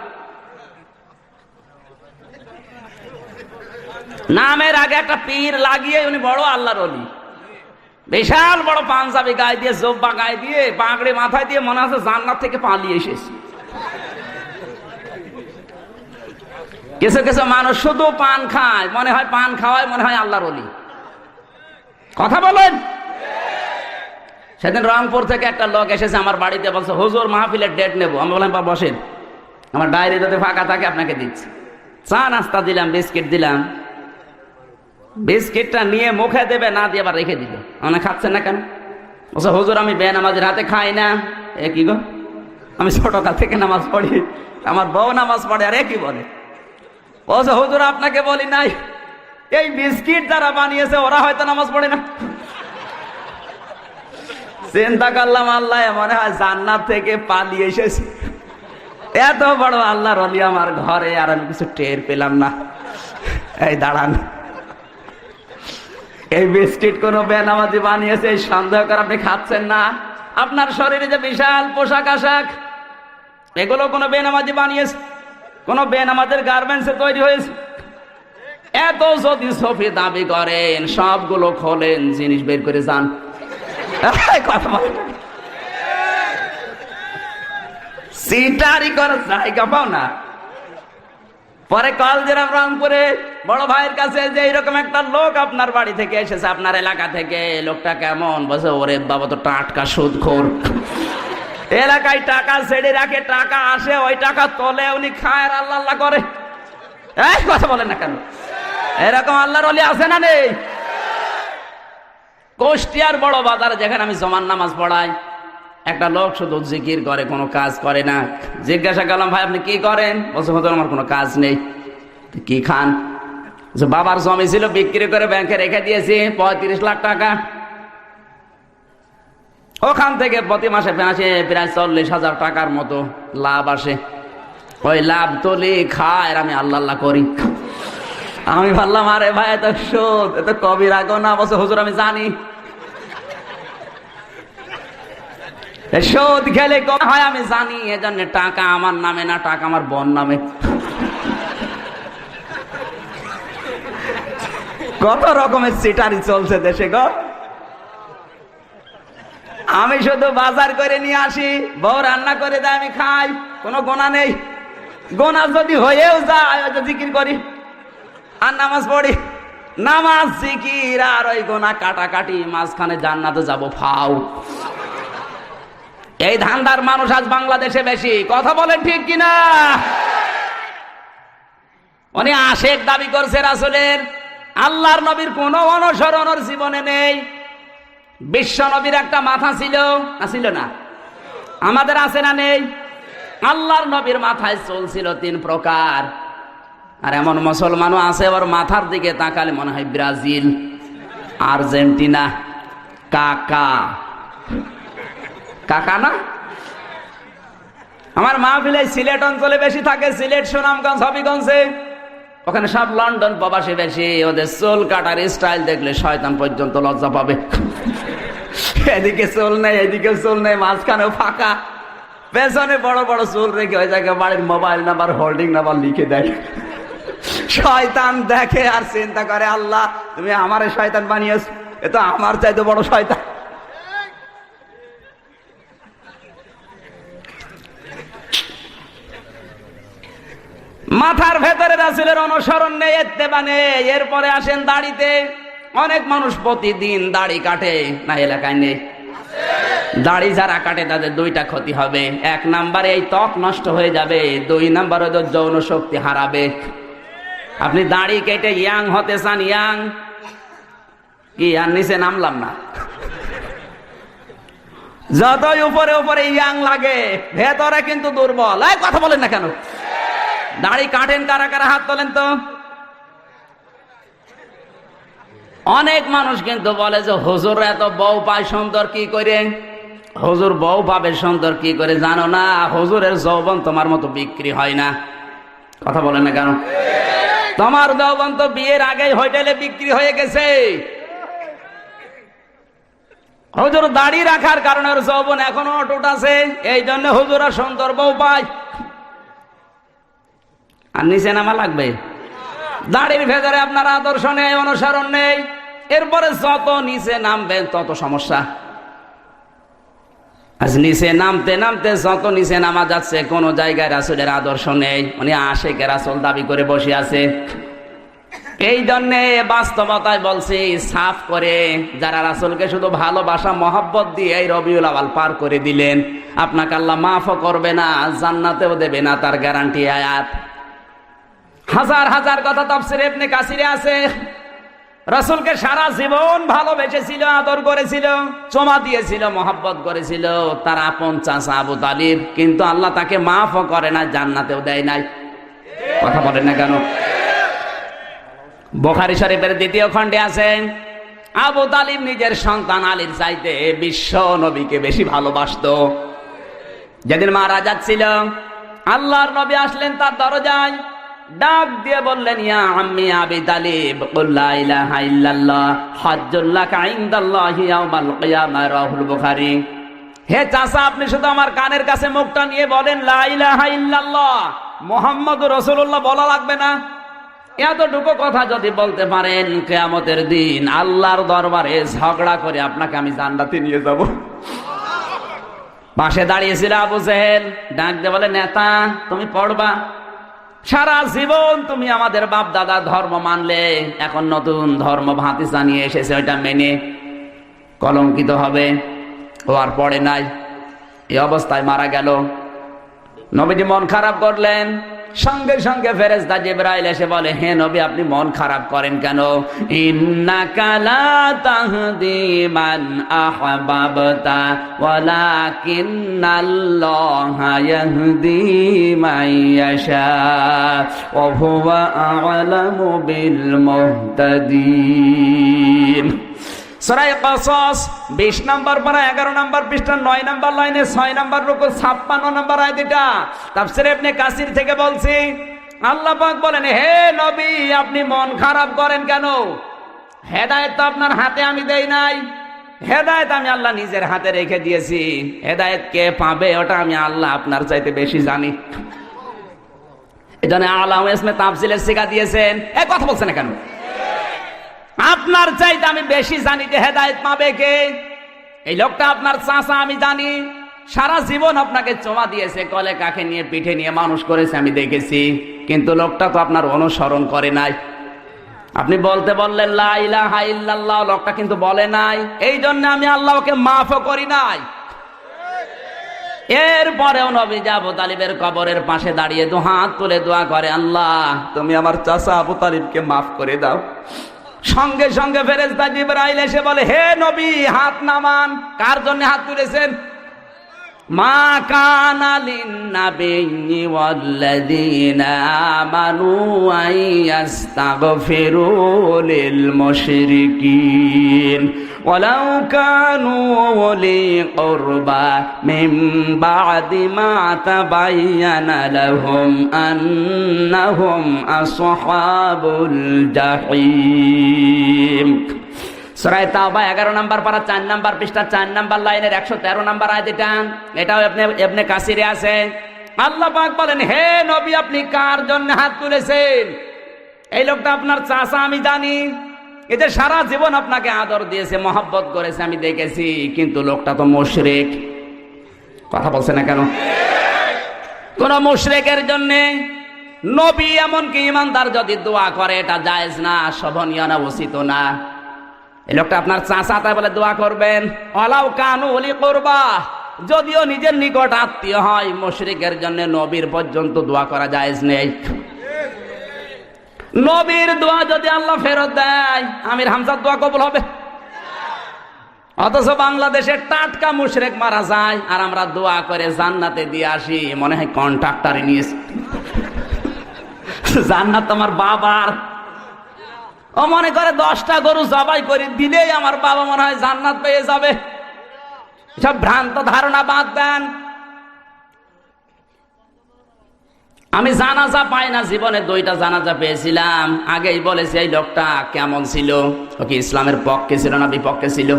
নামের আগে একটা পীর লাগিয়ে উনি বড় আল্লাহর ওলি, বিশাল বড় পাঞ্জাবি গায়ে দিয়ে, জোব্বা গায়ে দিয়ে, পাগড়ি মাথায় দিয়ে, মনে হচ্ছে জান্নাত থেকে পালিয়ে এসেছে। কিছু কিছু মানুষ শুধু পান খায়, মনে হয় পান খাওয়ায় মনে হয় আল্লাহর ওলি। কথা বলেন। সেদিন রংপুর থেকে একটা লোক এসেছে আমার বাড়িতে, বলছে হুজুর মাহফিলের ডেট নেবো। আমি বললাম বসেন, আমার ডায়েরি যদি ফাঁকা থাকে আপনাকে দিচ্ছি। চা নাস্তা দিলাম, বিস্কিট দিলাম। বিস্কিটটা নিয়ে মুখে দেবে, না দিয়ে আবার রেখে দিবে। মানে খাচ্ছেন না কেন? বলছে হুজুর আমি বেনামাজের হাতে খাই না। এ কি গো, আমি ছোটকাল থেকে নামাজ পড়ি, আমার বউ নামাজ পড়ে। আর এ কি বলে? বলছে হুজুর আপনাকে বলি নাই, এই বিস্কিট যারা বানিয়েছে ওরা হয়তো নামাজ পড়ে না। চিন্তা করলাম, আল্লাহ মনে হয় জান্নাত থেকে পালিয়ে এসেছি। এত বড় আল্লাহর ওলি আমার ঘরে, আর আমি কিছু টের পেলাম না। এই দাঁড়ান, এই বিস্কিট কোন বেনামাজি বানিয়েছে এই সন্দেহ করে আপনি খাচ্ছেন না? আপনার শরীরে যে বিশাল পোশাক আশাক, এগুলো কোনো বেনামাজি বানিয়েছে? কোন বেনামাজের গার্মেন্টসে তৈরি হয়েছে? এত যদি সফি দাবি করেন, সবগুলো খোলেন, জিনিস বের করে যান। কথা বলে সিটারি করার জায়গা পাও না। পরে কল দিলাম রংপুরে বড় ভাইয়ের কাছে যে এরকম একটা লোক আপনার বাড়ি থেকে এসেছে, আপনার এলাকা থেকে। লোকটা কেমন? বলছে ওরে বাবা, তো টাটকা সুদখোর। এলাকায় টাকা ছেড়ে রাখে, টাকা আসে, ওই টাকা তোলে, উনি খায় আর আল্লাহ আল্লাহ করে। এই কথা বলেন না কেন? এরকম আল্লাহর ওলি আছে না নেই? কুষ্টিয়ার বড় বাজারে যেখানে আমি জমান নামাজ পড়াই, একটা লোক শুধু জিকির করে, কোনো কাজ করে না। জিজ্ঞাসা করলাম ভাই আপনি কি করেন? বলছে হুজুর আমার কোনো কাজ নেই। কি খান? বাবার জমি ছিল, বিক্রি করে ব্যাংকে রেখে দিয়েছি 35 লাখ টাকা। ওখান থেকে প্রতি মাসে প্রায় 40,000 টাকার মতো লাভ আসে। ওই লাভ তুলি খায়, আর আমি আল্লাহ আল্লাহ করি। আমি ভাবলাম আরে ভাই এত সুদ, এত কবিরা গোনা। বলছে হুজুর আমি জানি, সুদ খেলে হয় আমি জানি, এজন্য টাকা আমার নামে না, টাকা আমার বোন নামে। কত রকমের সিটারি চলছে দেশে গো। আমি শুধু বাজার করে নিয়ে আসি, বউ রান্না করে দেয়, আমি খাই, কোনো গোনা নেই। গোনা যদি হয়েও যায়, জিকির করি আর নামাজ পড়ি। নামাজ, জিকির আর ওই গোনা কাটাকাটি, মাঝখানে জান্নাতে যাব ফাও। এই ধান্দার মানুষ আজ বাংলাদেশে বেশি। কথা বলেন ঠিক কিনা? উনি আশেক দাবি করছে রাসূলের। আল্লাহর নবীর কোন অনুসরণ ওর জীবনে নেই। বিশ্ব নবীর একটা মাথা ছিল না? ছিল না? আমাদের আছে না নেই? আল্লাহর নবীর মাথায় চুল ছিল 3 প্রকার। আর এমন মুসলমানও আছে ওর মাথার দিকে তাকালে মনে হয় ব্রাজিল, আর্জেন্টিনা। কাকা কাকা না? আমার মাহফিলে সিলেট অঞ্চলে বেশি থাকে, সিলেট, সুনামগঞ্জ, হবিগঞ্জে। ওখানে সব লন্ডন প্রবাসী বেশি। ওদের চুল কাটার স্টাইল দেখলে শয়তান পর্যন্ত লজ্জা পাবে। এদিকে চুল নেই, এদিকে চুল নেই, মাঝখানেও ফাঁকা, পেছনে বড় বড় চুল রেখে ওই জায়গায় বাড়ির মোবাইল নাম্বার, হোল্ডিং নাম্বার লিখে দেয়। শয়তান দেখে আর চিন্তা করে, আল্লাহ তুমি আমারে শয়তান বানিয়েছ, এ তো আমার চাইতে বড় শয়তান। মাথার ভেতরে রাসূলের অনুসরণ নেই, ইত্তেবা নেই। এরপরে আসেন দাড়িতে। অনেক মানুষ প্রতিদিন দাড়ি কাটে, না এলাকায় নেই? দাড়ি যারা কাটে তাদের 2টা ক্ষতি হবে। 1 নাম্বারে এই ত্বক নষ্ট হয়ে যাবে, 2 নাম্বারে যৌন শক্তি হারাবে। আপনি দাড়ি কেটে ইয়াং হতে চান? ইয়াং কি আর নিচে নামলাম না? যতই উপরে উপরে ইয়াং লাগে, ভেতরে কিন্তু দুর্বল। এই কথা বলেন না কেন? দাড়ি কাটেন কারা কারা? হাত তোলেন তো। অনেক মানুষ কিন্তু বলে যে হুজুর এত বউ পায় সুন্দর কি করে? হুজুর বউ পাবে সুন্দর কি করে জানো না? হুজুরের যৌবন তোমার মতো বিক্রি হয় না। কথা বলেন না কেন? তোমার যৌবন তো বিয়ের আগেই হোটেলে বিক্রি হয়ে গেছে। হুজুর দাড়ি রাখার কারণে ওর যৌবন এখনো অটুট আছে, এই জন্য হুজুরা সুন্দর বউ পায়। আর নিচে নামা লাগবে। দাড়ির ভেতরে আপনার আদর্শ নেই, অনুসরণ নেই। এরপরে যত নিচে নামবেন তত সমস্যা। আজ নিচে নামতে নামতে যত নিচে নামা যাচ্ছে, কোন জায়গায় রাসূলের আদর্শ নেই। উনি আশিকে রাসূল দাবি করে বসে আছে। এই জন্যে বাস্তবতায় বলছি, সাফ করে যারা রাসূলকে শুধু ভালোবাসা মহব্বত দিয়ে এই রবিউল আউয়াল পার করে দিলেন, আপনাকে আল্লাহ মাফও করবে না, জান্নাতেও দেবে না, তার গ্যারান্টি আয়াত। হাজার হাজার কথা তাফসীরে ইবনে কাসিরে আছে। রাসূলকে সারা জীবন ভালোবেসেছিল, আদর করেছিল, চুমা দিয়েছিল, মহব্বত করেছিল তার আপন চাচা আবু তালিব, কিন্তু আল্লাহ তাকে মাফও করে না, জান্নাতেও দেয় নাই। কথা বলেন না কেন? বুখারী শরীফের 2য় খণ্ডে আছে, আবু তালিব নিজের সন্তান আলীর চাইতে বিশ্ব নবীকে বেশি ভালোবাসতো। যেদিন মারা যাচ্ছিল, আল্লাহর নবী আসলেন তার দরজায়, ডাক দিয়ে বললেন, ইয়া আম্মি আবি তালিব কুল লা ইলাহা ইল্লাল্লাহ হাজ্জুল লাকা ইনদাল্লাহি ইয়াউমাল কিয়ামাহ। রাহুল বুখারী। হে চাচা, আপনি শুধু আমার কানের কাছে মুখটা নিয়ে বলেন লা ইলাহা ইল্লাল্লাহ মুহাম্মাদুর রাসূলুল্লাহ, বলা লাগবে না। এতটুকু কথা যদি বলতে পারেন, কিয়ামতের দিন আল্লাহর দরবারে ঝগড়া করে আপনাকে আমি জান্নাতে নিয়ে যাব। পাশে দাঁড়িয়েছিল আবু জেহেল, ডাক দিয়ে বলে, নেতা তুমি পড়বা, সারা জীবন তুমি আমাদের বাপ দাদা ধর্ম মানলে, এখন নতুন ধর্ম ভাতিজা নিয়ে এসেছে, ওইটা মেনে কলঙ্কিত হবে। ও আর পড়ে নাই, এই অবস্থায় মারা গেল। নবীজি মন খারাপ করলেন। সঙ্গে সঙ্গে ফেরেশতা জিবরাইল এসে বলে, হে নবী আপনি মন খারাপ করেন কেন? ইন্নাকা লা তাহদি মান আহবাবতা ওয়ালাকিন্নাল্লাহা ইয়াহদি মান ইয়াশা ওয়া হুয়া আ'লামু বিল মুহতাদিন। সূরা কসস 20 নম্বর পারা 11 নম্বর পৃষ্ঠা 9 নম্বর লাইনে 6 নম্বর রুকু 56 নম্বর আয়াত। এটা তাফসীর ইবনে কাসির থেকে বলছি। আল্লাহ পাক বলেন, হে নবী আপনি মন খারাপ করেন কেন? হেদায়েত তো আপনার হাতে আমি দেই নাই, হেদায়েত আমি আল্লাহ নিজের হাতে রেখে দিয়েছি। হেদায়েত কে পাবে ওটা আমি আল্লাহ আপনার চাইতে বেশি জানি। এজন্য আলামা ইসমে তাফসীলের শিক্ষা দিয়েছেন। এই কথা বলছেন না কেন? আপনার চাইতে আমি বেশি জানি যে হেদায়েত পাবে কে। এই লোকটা আপনার চাচা, আমি জানি। সারা জীবন আপনাকে চোমা দিয়েছে, কলে কাকে নিয়ে পিঠে নিয়ে মানুষ করেছে, আমি দেখেছি। কিন্তু লোকটা তো আপনার অনুসরণ করে নাই। আপনি বলতে বললেন লা ইলাহা ইল্লাল্লাহ, লোকটা কিন্তু বলে নাই। এই জন্য আমি আল্লাহকে মাফও করি নাই। এরপরেও নবী আবু তালিবের কবরের পাশে দাঁড়িয়ে 2 হাত তুলে দোয়া করে, আল্লাহ তুমি আমার চাচা আবু তালিবকে মাফ করে দাও। সঙ্গে সঙ্গে ফেরেশতা জিবরাইল এসে বলে, হে নবী হাত নামান। কার জন্য হাত তুলেছেন? মা কানা লিন-নাবিয়্যি ওয়াল্লাযীনা আমানু আন ইস্তাগফিরু লিল মুশরিকিন ওয়ালাউ কানু উলি কুরবা মিন বা'দি মা তাবায়্যানা লাহুম আন্নাহুম আসহাবুল জাহিম। সূরা তাওবা 11 নম্বর পারা 4 নম্বর পৃষ্ঠা 4 নম্বর লাইনের 113 নম্বর আয়াত এটাও ইবনে কাসিরে আছে। আল্লাহ পাক বলেন, হে নবী আপনি কার জন্য হাত তুলেছেন? এই লোকটা আপনার চাচা, আমি জানি। এতে সারা জীবন আপনাকে আদর দিয়েছে, মহব্বত করেছে, আমি দেখেছি, কিন্তু লোকটা তো মুশরিক। কথা বলছে না কেন? কোন মুশরিকের জন্য নবী এমনকি ঈমানদার যদি দোয়া করে এটা জায়েজ না, শোভনীয় না, উচিত না। এই লোকটা আপনার চাচা, তাই বলে দোয়া করবেন? ওয়ালাউ কানু উলি কুরবা, যদিও নিজের নিকট আত্মীয় হয়, মুশরিকের জন্য নবীর পর্যন্ত দোয়া করা জায়েজ নেই। নবীর দোয়া যদি আল্লাহ ফেরত দেয়, আমির হামজার দোয়া কবুল হবে? অথচ বাংলাদেশের টাটকা মুশরিক মারা যায় আর আমরা দোয়া করে জান্নাতে দিয়ে আসি, মনে হয় কন্ট্রাক্টরে নিয়েছি। জান্নাত আমার বাবার। ও মনে করে 10টা গরু জবাই করে দিলেই আমার বাবা মনে হয় জান্নাত পেয়ে যাবে। সব ভ্রান্ত ধারণা বাদ দেন। আমি জানাজা পাই না, জীবনে 2টা জানাজা পেয়েছিলাম। আগেই বলেছি এই লোকটা কেমন ছিল, ও কি ইসলামের পক্ষে ছিল না বিপক্ষে ছিল?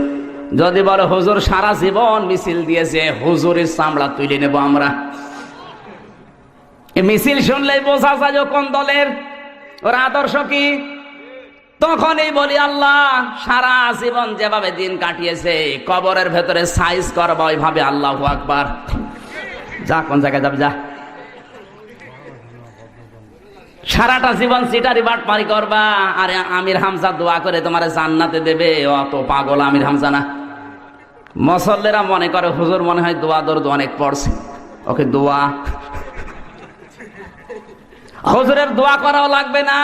যদি বলে হুজুর সারা জীবন মিছিল দিয়েছে, হুজুরের চামড়া তুলে নেব আমরা। এই মিছিল শুনলেই বোঝা যায় ও কোন দলের, ওর আদর্শ কি। তখনই বলি আল্লাহ সারা জীবন যেভাবে দিন কাটিয়েছে, কবরের ভেতরে সাইজ করবা ওইভাবে। আল্লাহু আকবার। যা, কোন জায়গায় যাবে যা। সারাটা জীবন সিটারি বাটপারি করবা, আর আমির হামজা দোয়া করে তোমার জান্নাতে দেবে। অত পাগল আমির হামজা না। মুসল্লিরা মনে করে হুজুর মনে হয় দোয়া দরদ অনেক পড়ছে, ওকে দোয়া। হুজুরের দোয়া করাও লাগবে না,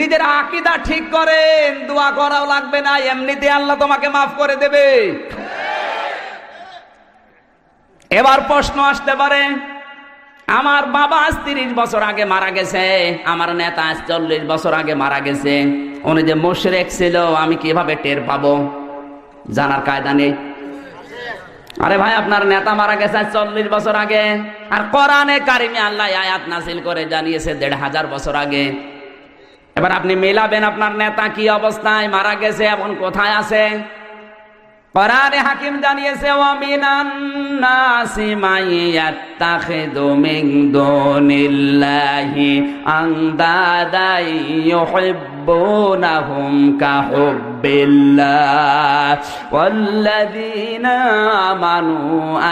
নিজের আকীদা ঠিক করেন, দোয়া করাও লাগবে না, এমনিতে আল্লাহ তোমাকে মাফ করে দেবে। এবার প্রশ্ন আসতে পারে, আমার বাবা আজ 30 বছর আগে মারা গেছে, আমার নেতা আজ 40 বছর আগে মারা গেছে, উনি যে মুশরিক ছিল আমি কিভাবে টের পাবো? জানার কায়দা নেই। আরে ভাই, আপনার নেতা মারা গেছে আজ 40 বছর আগে, আর কোরআনে কারিমে আল্লাহ আয়াত নাযিল করে জানিয়েছে 1500 বছর আগে। এবার আপনি মেলাবেন আপনার নেতা কি অবস্থায় মারা গেছে এবং কোথায় আছে। কোরআনে হাকিম জানিয়েছে, ওয়া মিনান নাসি মাইয়াত্তাখিযু মিন দুনিল্লাহি আনদাদান ইউহিব্বুনাহুম কাহুব্বিল্লাহ ওয়াল্লাযীনা আমানু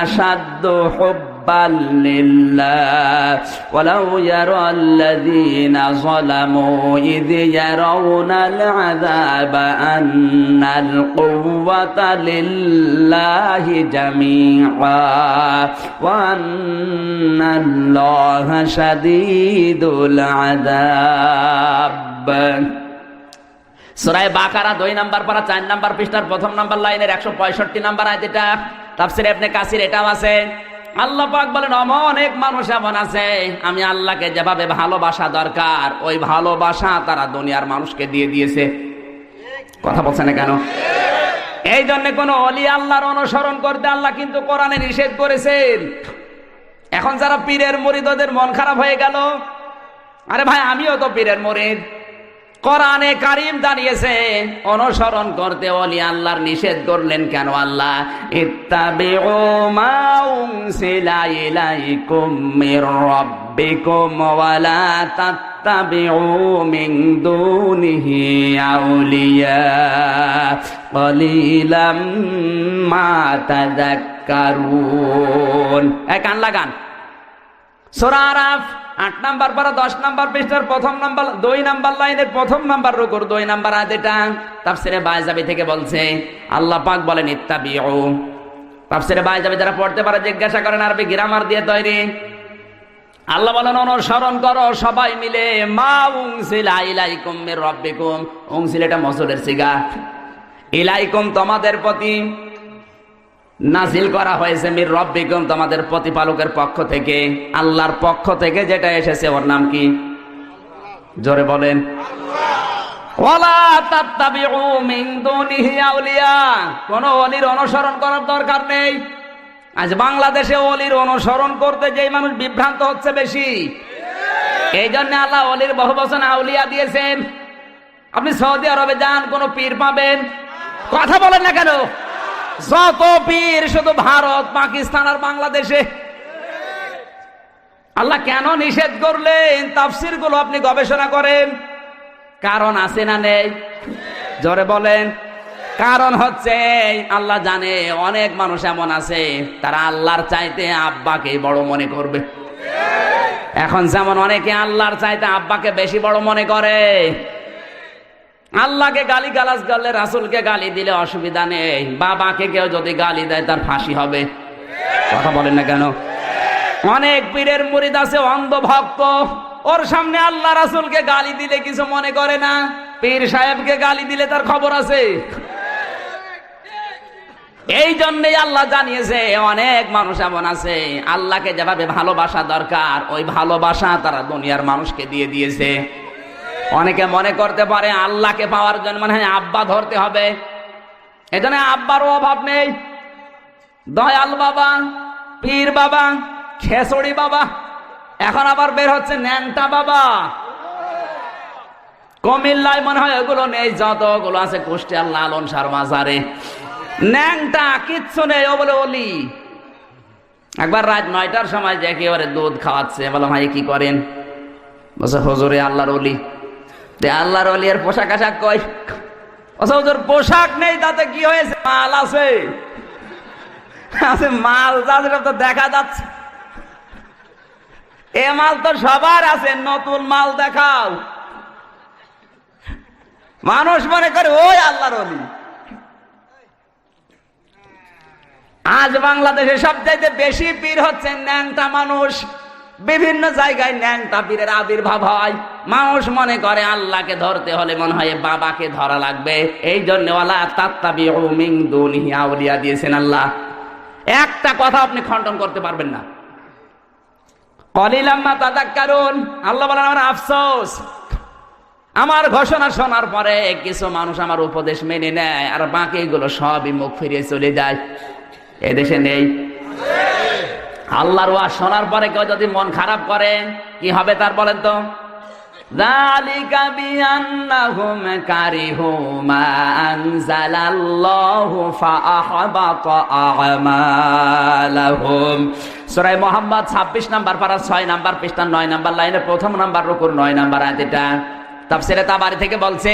আশাদ্দু হুব্বান লিল্লাহ ওয়ালাউ ইয়ারাল্লাযীনা যালামু ইয ইয়ারাউনাল আযাবা আন্নাল কুওয়াতা লিল্লাহি জামিআ ওয়া আন্নাল্লাহা শাদীদুল আযাব। সূরা বাকারা 2 নম্বর পারা 4 নম্বর পৃষ্ঠার 1ম নম্বর লাইনের 165 নম্বর আয়াত। এটা তাফসীরে ইবনে কাসির এটাও আছে। আল্লাহ পাক বলেন, অনেক মানুষ এমন আছে আমি আল্লাহকে যেভাবে ভালোবাসা দরকার ওই ভালোবাসা তারা দুনিয়ার মানুষকে দিয়ে দিয়েছে। কথা বলছেন না কেন? এই জন্য কোন ওলি আল্লাহর অনুসরণ করতে আল্লাহ কিন্তু কোরআনে নিষেধ করেছেন। এখন যারা পীরের মুরিদ ওদের মন খারাপ হয়ে গেল। আরে ভাই, আমিও তো পীরের মুরিদ। কোরআনে কারীম জানিয়েছে অনুসরণ করতে ওলি আল্লাহর নিষেধ করলেন কেন আল্লাহ? ইত্তাবিউ মা উনসিলা ইলাইকুম মির রাব্বিকুম ওয়া লা তাত্তাবিউ মিন দুনিহি আউলিয়া কলিলাম মা তাযাক্কারুন। এই কান লাগান। সূরা আরাফ 8 নম্বর পারা 10 নম্বর পৃষ্ঠার 1ম নম্বর 2 নম্বর লাইনের 1ম নম্বর রুকুর 2 নম্বর আয়াত। এটা তাফসীরে বাইজাবি থেকে বলছে। আল্লাহ পাক বলেন ইত্তাবিউ। তাফসীরে বাইজাবি যারা পড়তে পারে জিজ্ঞাসা করেন, আরবি গ্রামার দিয়ে তৈরি। আল্লাহ বলেন অনুসরণ করো সবাই মিলে মা উনসিলা ইলাইকুম মির রাব্বিকুম। উনসিলা এটা মসুলের সিগা। ইলাইকুম তোমাদের প্রতি, নাজিল করা হয়েছে মির রব্বিকুম, তোমাদের প্রতিপালকের পক্ষ থেকে। আল্লাহর পক্ষ থেকে যেটা এসেছে ওর নাম কি? জোরে বলেন। ওয়ালা তাত্তাবিউ মিন দুনিহি আউলিয়া, কোন ওলির অনুসরণ করার দরকার নেই। আজ বাংলাদেশে ওলির অনুসরণ করতে যেই মানুষ বিভ্রান্ত হচ্ছে বেশি, এই জন্য আল্লাহ ওলির বহু বচন আউলিয়া দিয়েছেন। আপনি সৌদি আরবে যান, কোন পীর পাবেন? কথা বলেন না কেন? যত পীর শুধু ভারত, পাকিস্তান আর বাংলাদেশে। আল্লাহ কেন নিষেধ করলেন? তাফসীর গুলো আপনি গবেষণা করেন, কারণ আছে না নেই? জোরে বলেন। কারণ হচ্ছে আল্লাহ জানে অনেক মানুষ এমন আছে তারা আল্লাহর চাইতে আব্বাকে বড় মনে করবে। এখন যেমন অনেকে আল্লাহর চাইতে আব্বাকে বেশি বড় মনে করে। আল্লাহকে গালি গালাজ করলে, রাসূলকে গালি দিলে অসুবিধা নেই, বাবাকে কেউ যদি গালি দেয় তার ফাঁসি হবে। কথা বলেন না কেন? অনেক পীরের মুরিদ আছে অন্ধ ভক্ত, ওর সামনে আল্লাহ রাসূলকে গালি দিলে কিছু মনে করে না, পীর সাহেবকে গালি দিলে তার খবর আছে। এই জন্যই আল্লাহ জানিয়েছে অনেক মানুষ এমন আছে আল্লাহকে যেভাবে ভালোবাসা দরকার ওই ভালোবাসা তারা দুনিয়ার মানুষকে দিয়ে দিয়েছে। অনেকে মনে করতে পারে আল্লাহকে পাওয়ার জন্য মানে আব্বা ধরতে হবে, এজন্য আব্বারও অভাব নেই। দয়াল বাবা, পীর বাবা, খেসড়ি বাবা, এখন আবার বের হচ্ছে ন্যাংটা বাবা। কুমিল্লায় মনে হয় ওগুলো নেই, যতগুলো আছে কুষ্টিয়ার লালন সার মাজারে ন্যাংটা কিচ্ছু নেই, ও বলে ওলি। একবার রাত 9টার সময় যে একেবারে দুধ খাওয়াচ্ছে, বললাম ভাই কি করেন? বলছে হুজুরে আল্লাহর ওলি। আল্লাহর ওলি এর পোশাক আশাক কই? বলছে হুজুর পোশাক নেই, তাতে কি হয়েছে? মাল আছে। মাল যাদের তো দেখা যাচ্ছে, এ মাল তো সবার আছে, নতুন মাল দেখাও। মানুষ মনে করে ওই আল্লাহর ওলি। আজ বাংলাদেশে সবচাইতে বেশি পীর হচ্ছে ন্যাংটা মানুষ। বিভিন্ন জায়গায় ন্যাংটা পীরের আবির্ভাব হয়। মানুষ মনে করে আল্লাহকে ধরতে হলে মনে হয় বাবাকে ধরা লাগবে, এই জন্য ওয়ালা তাত্তাবিউ মিন দুনিহি আউলিয়া দিয়েছেন আল্লাহ। একটা কথা আপনি খণ্ডন করতে পারবেন না। কলিলাম মা তাযাক্কারুন, আল্লাহ বলেন আমার আফসোস, আমার ঘোষণা শোনার পরে কিছু মানুষ আমার উপদেশ মেনে নেয় আর বাকিগুলো সবই মুখ ফিরিয়ে চলে যায়। এদেশে নেই? আল্লাহর ওয়াজ শোনার পরে কেউ যদি মন খারাপ করে কি হবে তার বলেন তো? যালিকা বিআন্নাহুম কারিহু মা আনজালাল্লাহু ফাআহবাতা আমালাহুম। সূরা মুহাম্মদ 26 নাম্বার পারা 6 নাম্বার পৃষ্ঠা 9 নাম্বার লাইনে প্রথম নাম্বার রুকুর 9 নাম্বার আয়াত। এটা তাফসীরে তাবারী থেকে বলছে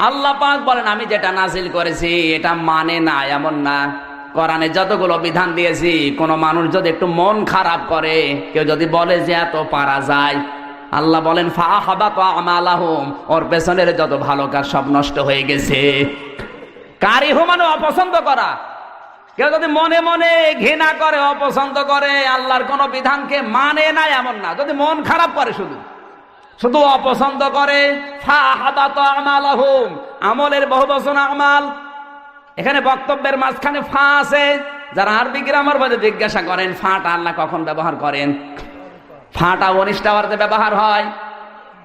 আল্লাহ পাক বলেন আমি যেটা নাজিল করেছি এটা মানে না এমন না। কোরআনে যতগুলো বিধান দিয়েছি কোন মানুষ যদি একটু মন খারাপ করে, কেউ যদি বলে যে এত পারা যায়, আল্লাহ বলেন ফাআহবাতা আমালাহুম, ওর পেছনের যত ভালো কাজ সব নষ্ট হয়ে গেছে। কারিহু মানে অপছন্দ করা। কেউ যদি মনে মনে ঘৃণা করে, অপছন্দ করে, আল্লাহর কোন বিধানকে মানে না এমন না, যদি মন খারাপ করে শুধু শুধু অপছন্দ করে, ফাআহবাতা আমালাহুম, আমলের বহুবচন আমাল। এখানে বক্তব্যের মাঝখানে ফা আছে। যারা আরবি গ্রামার মধ্যে জিজ্ঞাসা করেন ফাটা আল্লাহ কখন ব্যবহার করেন, ফাটা অনিষ্টাবার্থে ব্যবহার হয়।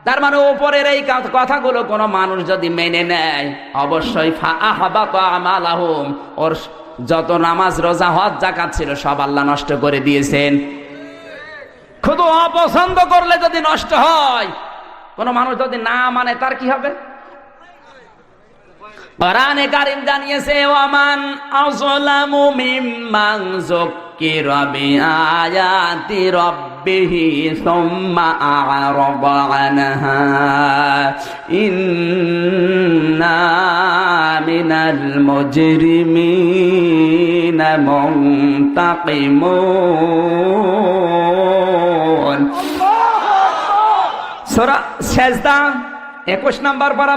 তার মানে উপরের এই কথাগুলো কোন মানুষ যদি মেনে নেয় অবশ্যই ফাআহবাতা আমালাহুম, ওর যত নামাজ রোজা হজ যাকাত ছিল সব আল্লাহ নষ্ট করে দিয়েছেন। শুধু অপছন্দ করলে যদি নষ্ট হয়, কোন মানুষ যদি না মানে তার কি হবে? কোরআনে কারীম জানিয়েছে ওয়ামান আযলামু মিম্মান যুক্কিরা বিআয়াতি রাব্বিহি সুম্মা আ'রাদা আনহা ইন্না মিনাল মুজরিমিনা মুনতাকিমুন। সূরা সেজদা 21 নাম্বার পারা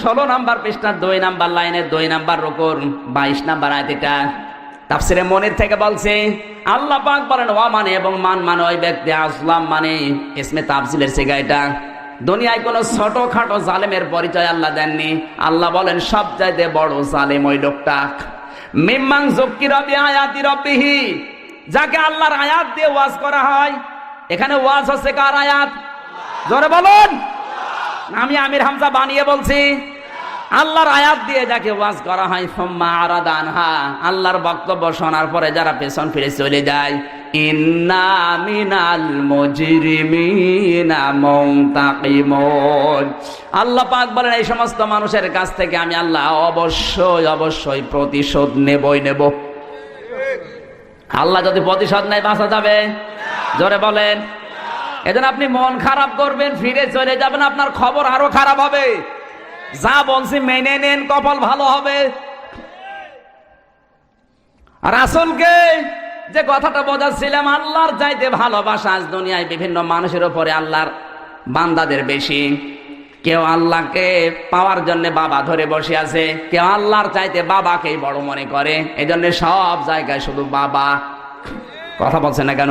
16 নাম্বার পৃষ্ঠা 2 নাম্বার লাইনে 2 নাম্বার রুকুর 22 নাম্বার আয়াত। এটা তাফসীরে মনির থেকে বলছে আল্লাহ পাক বলেন ওয়া মানে এবং মান মানে ওই ব্যক্তি, আসলাম মানে ইসমে তাফসীলের সিগা। এটা দুনিয়ায় কোনো ছোটখাটো জালেমের পরিচয় আল্লাহ দেননি। আল্লাহ বলেন সবচাইতে বড় জালেম ওই লোকটা। মিম্মান যুক্কিরা বিআয়াতি রাব্বিহি, যাকে আল্লাহর আয়াত দিয়ে ওয়াজ করা হয়। এখানে ওয়াজ হচ্ছে কার আয়াত? জোরে বলুন। আমি আমির হামজা বানিয়ে বলছি? আল্লাহর আয়াত দিয়ে যাকে ওয়াজ করা হয়, সুম্মা আরাদা আনহা, আল্লাহর বক্তব্য শোনার পরে যারা পেছন ফিরে চলে যায়, ইন্না মিনাল মুজরিমিনা মুনতাকিমুন, আল্লাহ পাক বলেন এই সমস্ত মানুষের কাছ থেকে আমি আল্লাহ অবশ্যই অবশ্যই প্রতিশোধ নেবই নেব। আল্লাহ যদি প্রতিশোধ নেয় বাঁচা যাবে? জোরে বলেন। এজন্য আপনি মন খারাপ করবেন, ফিরে চলে যাবেন, আপনার খবর আরো খারাপ হবে। যা বলছি মেনে নেন, কপাল ভালো হবে। রাসূলকে যে কথাটা বোঝাচ্ছিলাম, আল্লাহর চাইতে ভালোবাসা আজ দুনিয়ায় বিভিন্ন মানুষের উপরে আল্লাহর বান্দাদের বেশি। কেউ আল্লাহকে পাওয়ার জন্য বাবা ধরে বসে আছে, কেউ আল্লাহর চাইতে বাবাকেই বড় মনে করে। এই জন্য সব জায়গায় শুধু বাবা। কথা বলছে না কেন?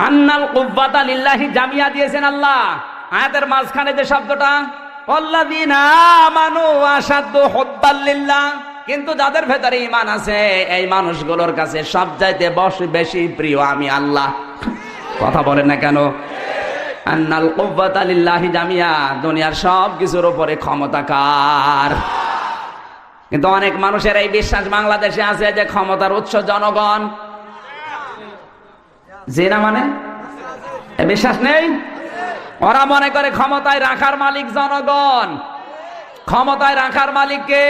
আন্নাল কুব্বাতা লিল্লাহি জামিয়া দিয়েছেন আল্লাহ। আয়াতের মাঝখানে যে শব্দটা, আল্লাযীনা আমানু আশাদ্দু হুব্বাল লিল্লাহ, কিন্তু যাদের ভেতরে ঈমান আছে এই মানুষগুলোর কাছে সবচাইতে বেশি প্রিয় আমি আল্লাহ। কথা বলেন না কেন? আন্নাল কুব্বাতা লিল্লাহি জামিয়া, দুনিয়ার সব কিছুর উপরে ক্ষমতা কার? কিন্তু অনেক মানুষের এই বিশ্বাস বাংলাদেশে আছে যে ক্ষমতার উৎস জনগণ। জি না, মানে বিশ্বাস নেই। ওরা মনে করে ক্ষমতায় রাখার মালিক জনগণ। ক্ষমতায় রাখার মালিক কে?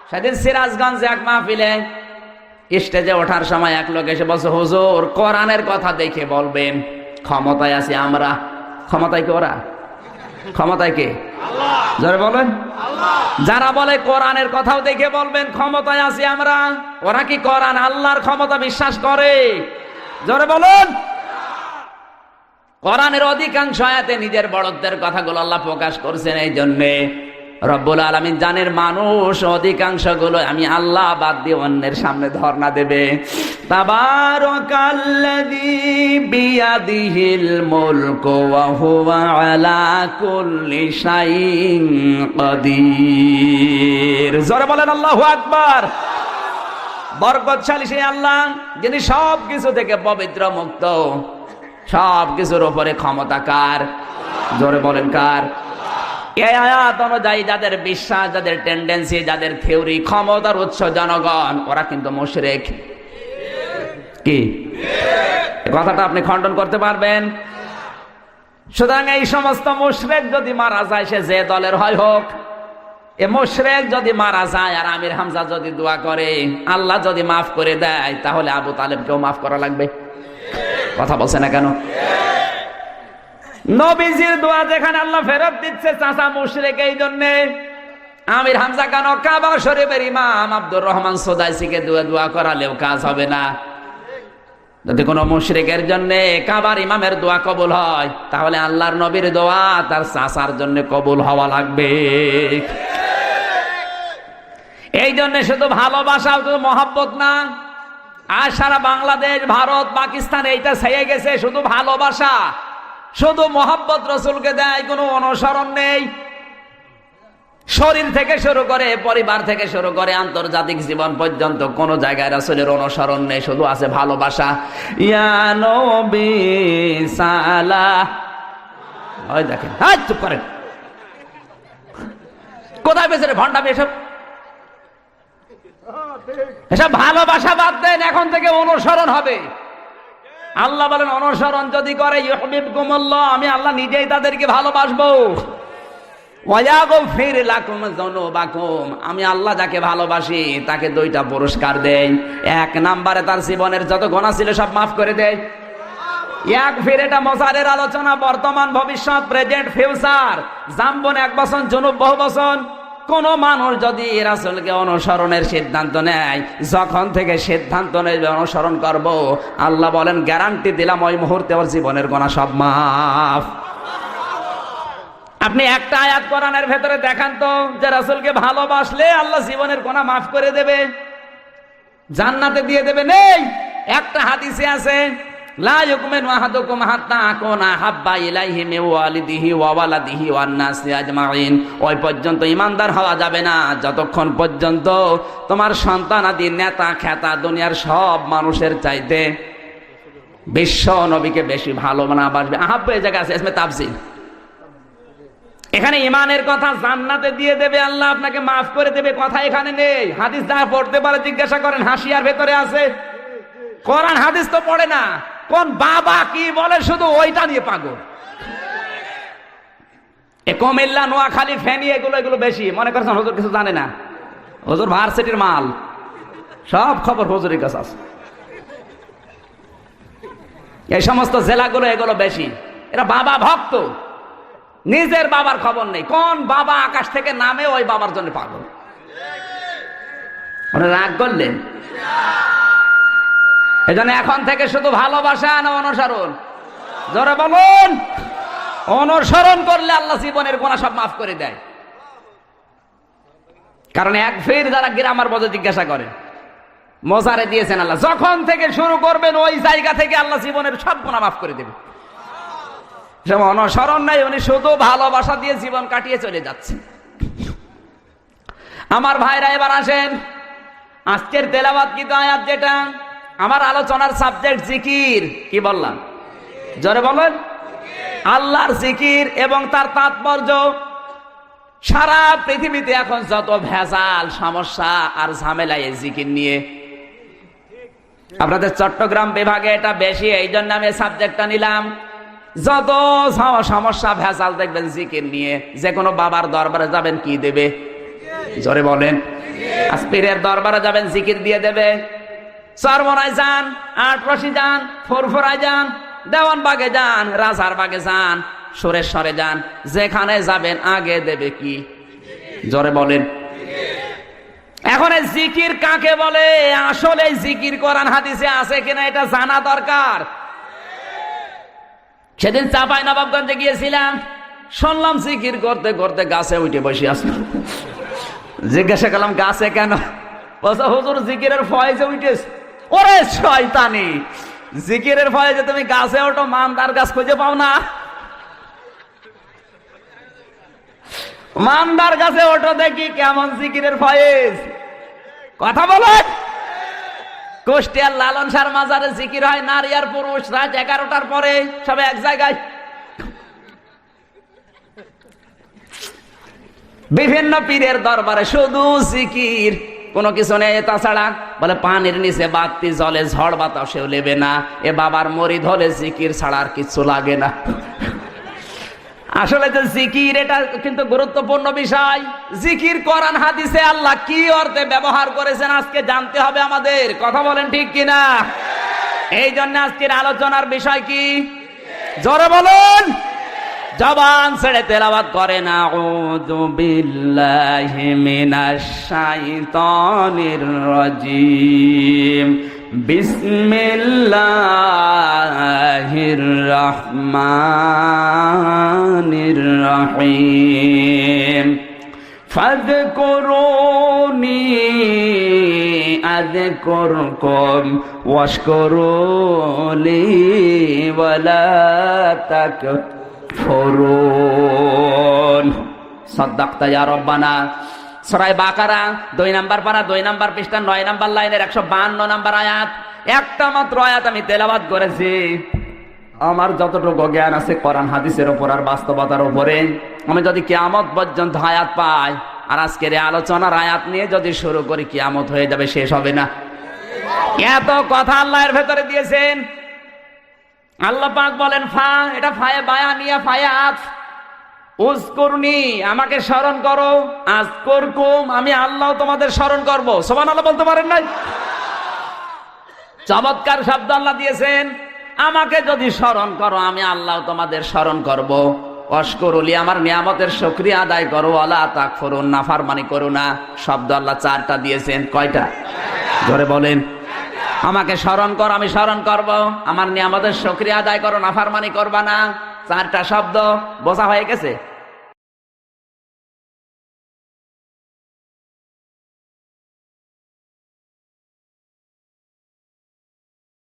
সেদিন সিরাজগঞ্জে এক মাহফিলে স্টেজে ওঠার সময় এক লোক এসে বলছে, হুজুর কোরআনের কথা দেখে বলবেন ক্ষমতায় আছি আমরা। ক্ষমতায় কে ওরা? ক্ষমতায় কে? জোরে বলেন। যারা বলে কোরআনের কথাও দেখে বলবেন ক্ষমতায় আছি আমরা, ওরা কি কোরআন আল্লাহর ক্ষমতা বিশ্বাস করে? জোরে বলুন। কোরআনের অধিকাংশ আয়াতে নিজের বড়ত্বের কথাগুলো আল্লাহ প্রকাশ করছেন। এই জন্যে রব্বুল আলামিন জানের মানুষ অধিকাংশ গুলো আমি আল্লাহ বাদ দিয়ে অন্যের সামনে ধর্ণা দেবে। তাবারাকাল্লাযী বিয়াদিহিল মুলকু ওয়া হুয়া আলা কুল্লি শাইইন কাদির। জোরে বলেন আল্লাহু আকবার। বরকতশালী সেই আল্লাহ যিনি সব কিছু থেকে পবিত্র, মুক্ত, সব কিছুর উপরে ক্ষমতা কার? জোরে বলেন কার? এই আয়াত অনুযায়ী যাদের বিশ্বাস, যাদের টেন্ডেন্সি, যাদের থিওরি ক্ষমতার উৎস জনগণ, ওরা কিন্তু মুশরিক। কি কথাটা আপনি খণ্ডন করতে পারবেন? সুতরাং এই সমস্ত মুশরিক যদি মারা যায়, সে যে দলের হয় হোক, এ মুশরিক যদি মারা যায় আর আমির হামজা যদি দোয়া করে, আল্লাহ যদি মাফ করে দেয়, তাহলে আবু তালেবকেও মাফ করা লাগবে। কথা বলছে না কেন? নবীজির দোয়া যেখানে আল্লাহ ফেরত দিচ্ছে চাচা মুশরিক, এই জন্য আমির হামজা কেন কাবা শরীফের ইমাম আব্দুর রহমান সুদাইসিকে দোয়া করালেও কাজ হবে না। যদি কোনো মুশরিকের জন্য কাবার ইমামের দোয়া কবুল হয়, তাহলে আল্লাহর নবীর দোয়া তার চাচার জন্য কবুল হওয়া লাগবে। এই জন্য শুধু ভালোবাসা, শুধু মহব্বত না। আর সারা বাংলাদেশ, ভারত, পাকিস্তান এইটা ছেয়ে গেছে শুধু ভালোবাসা, শুধু মহব্বত রসুলকে দেয়, কোনো অনুসরণ নেই। শরীর থেকে শুরু করে, পরিবার থেকে শুরু করে, আন্তর্জাতিক জীবন পর্যন্ত কোন জায়গায় রাসূলের অনুসরণ নেই, শুধু আছে ভালোবাসা। ইয়া নবী সালাহ। ওই দেখেন, চুপ করেন, কোথায় পেছনে ভণ্ডামি এসব? এসব ভালোবাসা বাদ দেন, এখন থেকে অনুসরণ হবে। আল্লাহ বলেন অনুসরণ যদি করে ইউহিব্বুকুমুল্লাহ, আমি আল্লাহ নিজেই তাদেরকে ভালোবাসবো। ওয়ায়াগফির লাকুম যুনুবাকুম, আমি আল্লাহ যাকে ভালোবাসি তাকে দুইটা পুরস্কার দেই। এক নম্বরে তার জীবনের যত গুনাহ ছিল সব মাফ করে দেই। ইয়াগফির, এটা মজারের আলোচনা, বর্তমান, ভবিষ্যৎ, প্রেজেন্ট, ফিউচার। জামবন এক বছর, জুনুব বহু বছর। কোন মানুষ যদি রাসূলকে অনুসরণের সিদ্ধান্ত নেয়, যখন থেকে সিদ্ধান্ত নেবে অনুসরণ করব, আল্লাহ বলেন গ্যারান্টি দিলাম ওই মুহূর্তে ওর জীবনের গুনাহ সব মাফ। আপনি একটা আয়াত কোরআনের ভেতরে দেখান তো যে রাসূলকে ভালোবাসলে আল্লাহ জীবনের গুনাহ মাফ করে দেবে, জান্নাতে দিয়ে দেবে। নেই। একটা হাদিসে আছে লা ইউমিনু আহাদুকুম হাত্তা আকুনা হাব্বা ইলাইহি মিন ওয়ালিদিহি ওয়া ওয়ালাদিহি ওয়ান নাসি আজমাইন। ওই পর্যন্ত ঈমানদার হওয়া যাবে না যতক্ষণ পর্যন্ত তোমার সন্তানাদি, নেতা খেতা, দুনিয়ার সব মানুষের চাইতে বিশ্ব নবীকে বেশি ভালো না বাসবে। আহাব্বা এই জায়গা আছে ইসমে তাফসীর। এখানে ইমানের কথা জান্নাতে দিয়ে দেবে আল্লাহ, আপনাকে মাফ করে দেবে কথা এখানে নেই। হাদিস যা পড়তে পারে জিজ্ঞাসা করেন, হাসিয়ার ভেতরে আছে। কোরআন হাদিস তো পড়ে না, কোন বাবা কি বলে শুধু ওইটা নিয়ে পাগল। এ কুমিল্লা, নোয়াখালী, ফেনী এগুলো বেশি মনে করছেন হুজুর কিছু জানে না। হুজুর ভার্সিটির মাল, সব খবর হুজুরের কাছে আছে। এই সমস্ত জেলাগুলো এগুলো বেশি, এরা বাবা ভক্ত, নিজের বাবার খবর নেই। কোন বাবা আকাশ থেকে নামে ওই বাবার জন্য পাগল। রাগ করলেন? এজন্য এখন থেকে শুধু ভালোবাসা না অনুসরণ? জোরে বলুন। অনুসরণ করলে আল্লাহ জীবনের গুনাহ সব মাফ করে দেয়। কারণ এক ফের যারা গ্রামার বদে জিজ্ঞাসা করে, মোজারে দিয়েছেন আল্লাহ, যখন থেকে শুরু করবেন ওই জায়গা থেকে আল্লাহ জীবনের সব গুনাহ মাফ করে দেবে। অনুসরণ নাই, উনি শুধু ভালোবাসা দিয়ে জীবন কাটিয়ে চলে যাচ্ছে। আমার ভাইরা এবার আসেন, আজকের তেলাওয়াত কি আয়াত, যেটা আমার আলোচনার সাবজেক্ট জিকির। কি বললাম? জোরে বলেন। আল্লাহর জিকির এবং তার তাৎপর্য। সারা পৃথিবীতে এখন যত ভেজাল, সমস্যা আর ঝামেলা এই জিকির নিয়ে। আপনাদের চট্টগ্রাম বিভাগে এটা বেশি, এই জন্য আমি সাবজেক্টটা নিলাম। যত সমস্যা ভেজাল দেখবেন জিকির নিয়ে। যে কোনো বাবার দরবারে যাবেন, কি দেবে? জোরে বলেন। পীরের দরবারে যাবেন, জিকির দিয়ে দেবে। চরমনায় যান, আটরশি যান, ফুরফুরায় যান, দেওয়ানবাগে যান, রাজার বাগে যান, সুরেশ্বরে যান, যেখানে যাবেন আগে দেবে কি? জোরে বলেন। এখন এই জিকির কাকে বলে? আসলে জিকির কোরআন হাদিসে আছে কিনা এটা জানা দরকার। সেদিন চাঁপাইনবাবগঞ্জে গিয়েছিলাম, শুনলাম জিকির করতে করতে গাছে উঠে বসে আসলো। জিজ্ঞাসা করলাম গাছে কেন? বলছে হুজুর জিকিরের ফয়েজে উঠেছে। ওরে শয়তানি, জিকিরের ফয়েজে তুমি গাছে ওঠো, মানদার গাছ খুঁজে পাও না? মানদার গাছে ওঠো দেখি কেমন জিকিরের ফয়েজ। কথা বলেন। কুষ্টিয়ার লালন শাহর মাজারে জিকির হয়, নারী আর পুরুষ, রাত 11টার পরে সব এক জায়গায়। বিভিন্ন পীরের দরবারে শুধু জিকির, কোনো কিছু নেই তাছাড়া। বলে পানির নিচে বাতি জলে, ঝড় বাতাসেও লেবে না। এ বাবার মরিদ হলে জিকির ছাড়া আর কিছু লাগে না। আসলে যে জিকির, এটা কিন্তু গুরুত্বপূর্ণ বিষয়। জিকির কোরআন হাদিসে আল্লাহ কি অর্থে ব্যবহার করেছেন আজকে জানতে হবে আমাদের। কথা বলেন ঠিক কিনা? এই জন্য আজকের আলোচনার বিষয় কি? জোরে বলুন। জবান ছেড়ে তেলাওয়াত করেন, আউযু বিল্লাহি মিনাশ শাইতানির রাজিম, বিসমিল্লাহির রহমানির রহিম। ফাযকুরুনি আযকুরকুম ওয়াশকুরুলি ওয়ালা তাকফুরুন। সাদাক্তা ইয়া রব্বানা। সূরা বাকারা 2 নাম্বার পারা, 2 নাম্বার পৃষ্ঠা, 9 নাম্বার লাইনের 152 নাম্বার আয়াত। একটা মাত্র আয়াত আমি তেলাওয়াত করেছি। আমার যতটুকু জ্ঞান আছে কোরআন হাদিসের উপর আর বাস্তবতার উপরে, আমি যদি কিয়ামত পর্যন্ত আয়াত পাই, আর আজকের এই আলোচনার আয়াত নিয়ে যদি শুরু করি, কিয়ামত হয়ে যাবে, শেষ হবে না। এত কথা আল্লাহর ভেতরে দিয়েছেন। আল্লাহ পাক বলেন ফা, এটা ফায়ে বায়ানিয়া, ফায়ে আত। উযকুরনি, আমাকে স্মরণ করো। আযকুরকুম, আমি আল্লাহ তোমাদের স্মরণ করব। সুবহানাল্লাহ বলতে পারেন নাই? চমৎকার শব্দ আল্লাহ দিয়েছেন। আমাকে যদি স্মরণ করো, আমি আল্লাহ তোমাদের স্মরণ করব। ওয়াশকুরুলি, আমার নিয়ামতের শুকরিয়া আদায় করো। ওয়ালা তাকফুরুন, নাফরমানি করো না। শব্দ আল্লাহ 4টা দিয়েছেন। কয়টা? ধরে বলেন। আমাকে স্মরণ করো, আমি স্মরণ করব। আমার নিয়ামতের শুকরিয়া আদায় করো, নাফরমানি করবা না। 4টা শব্দ বোঝা হয়ে গেছে।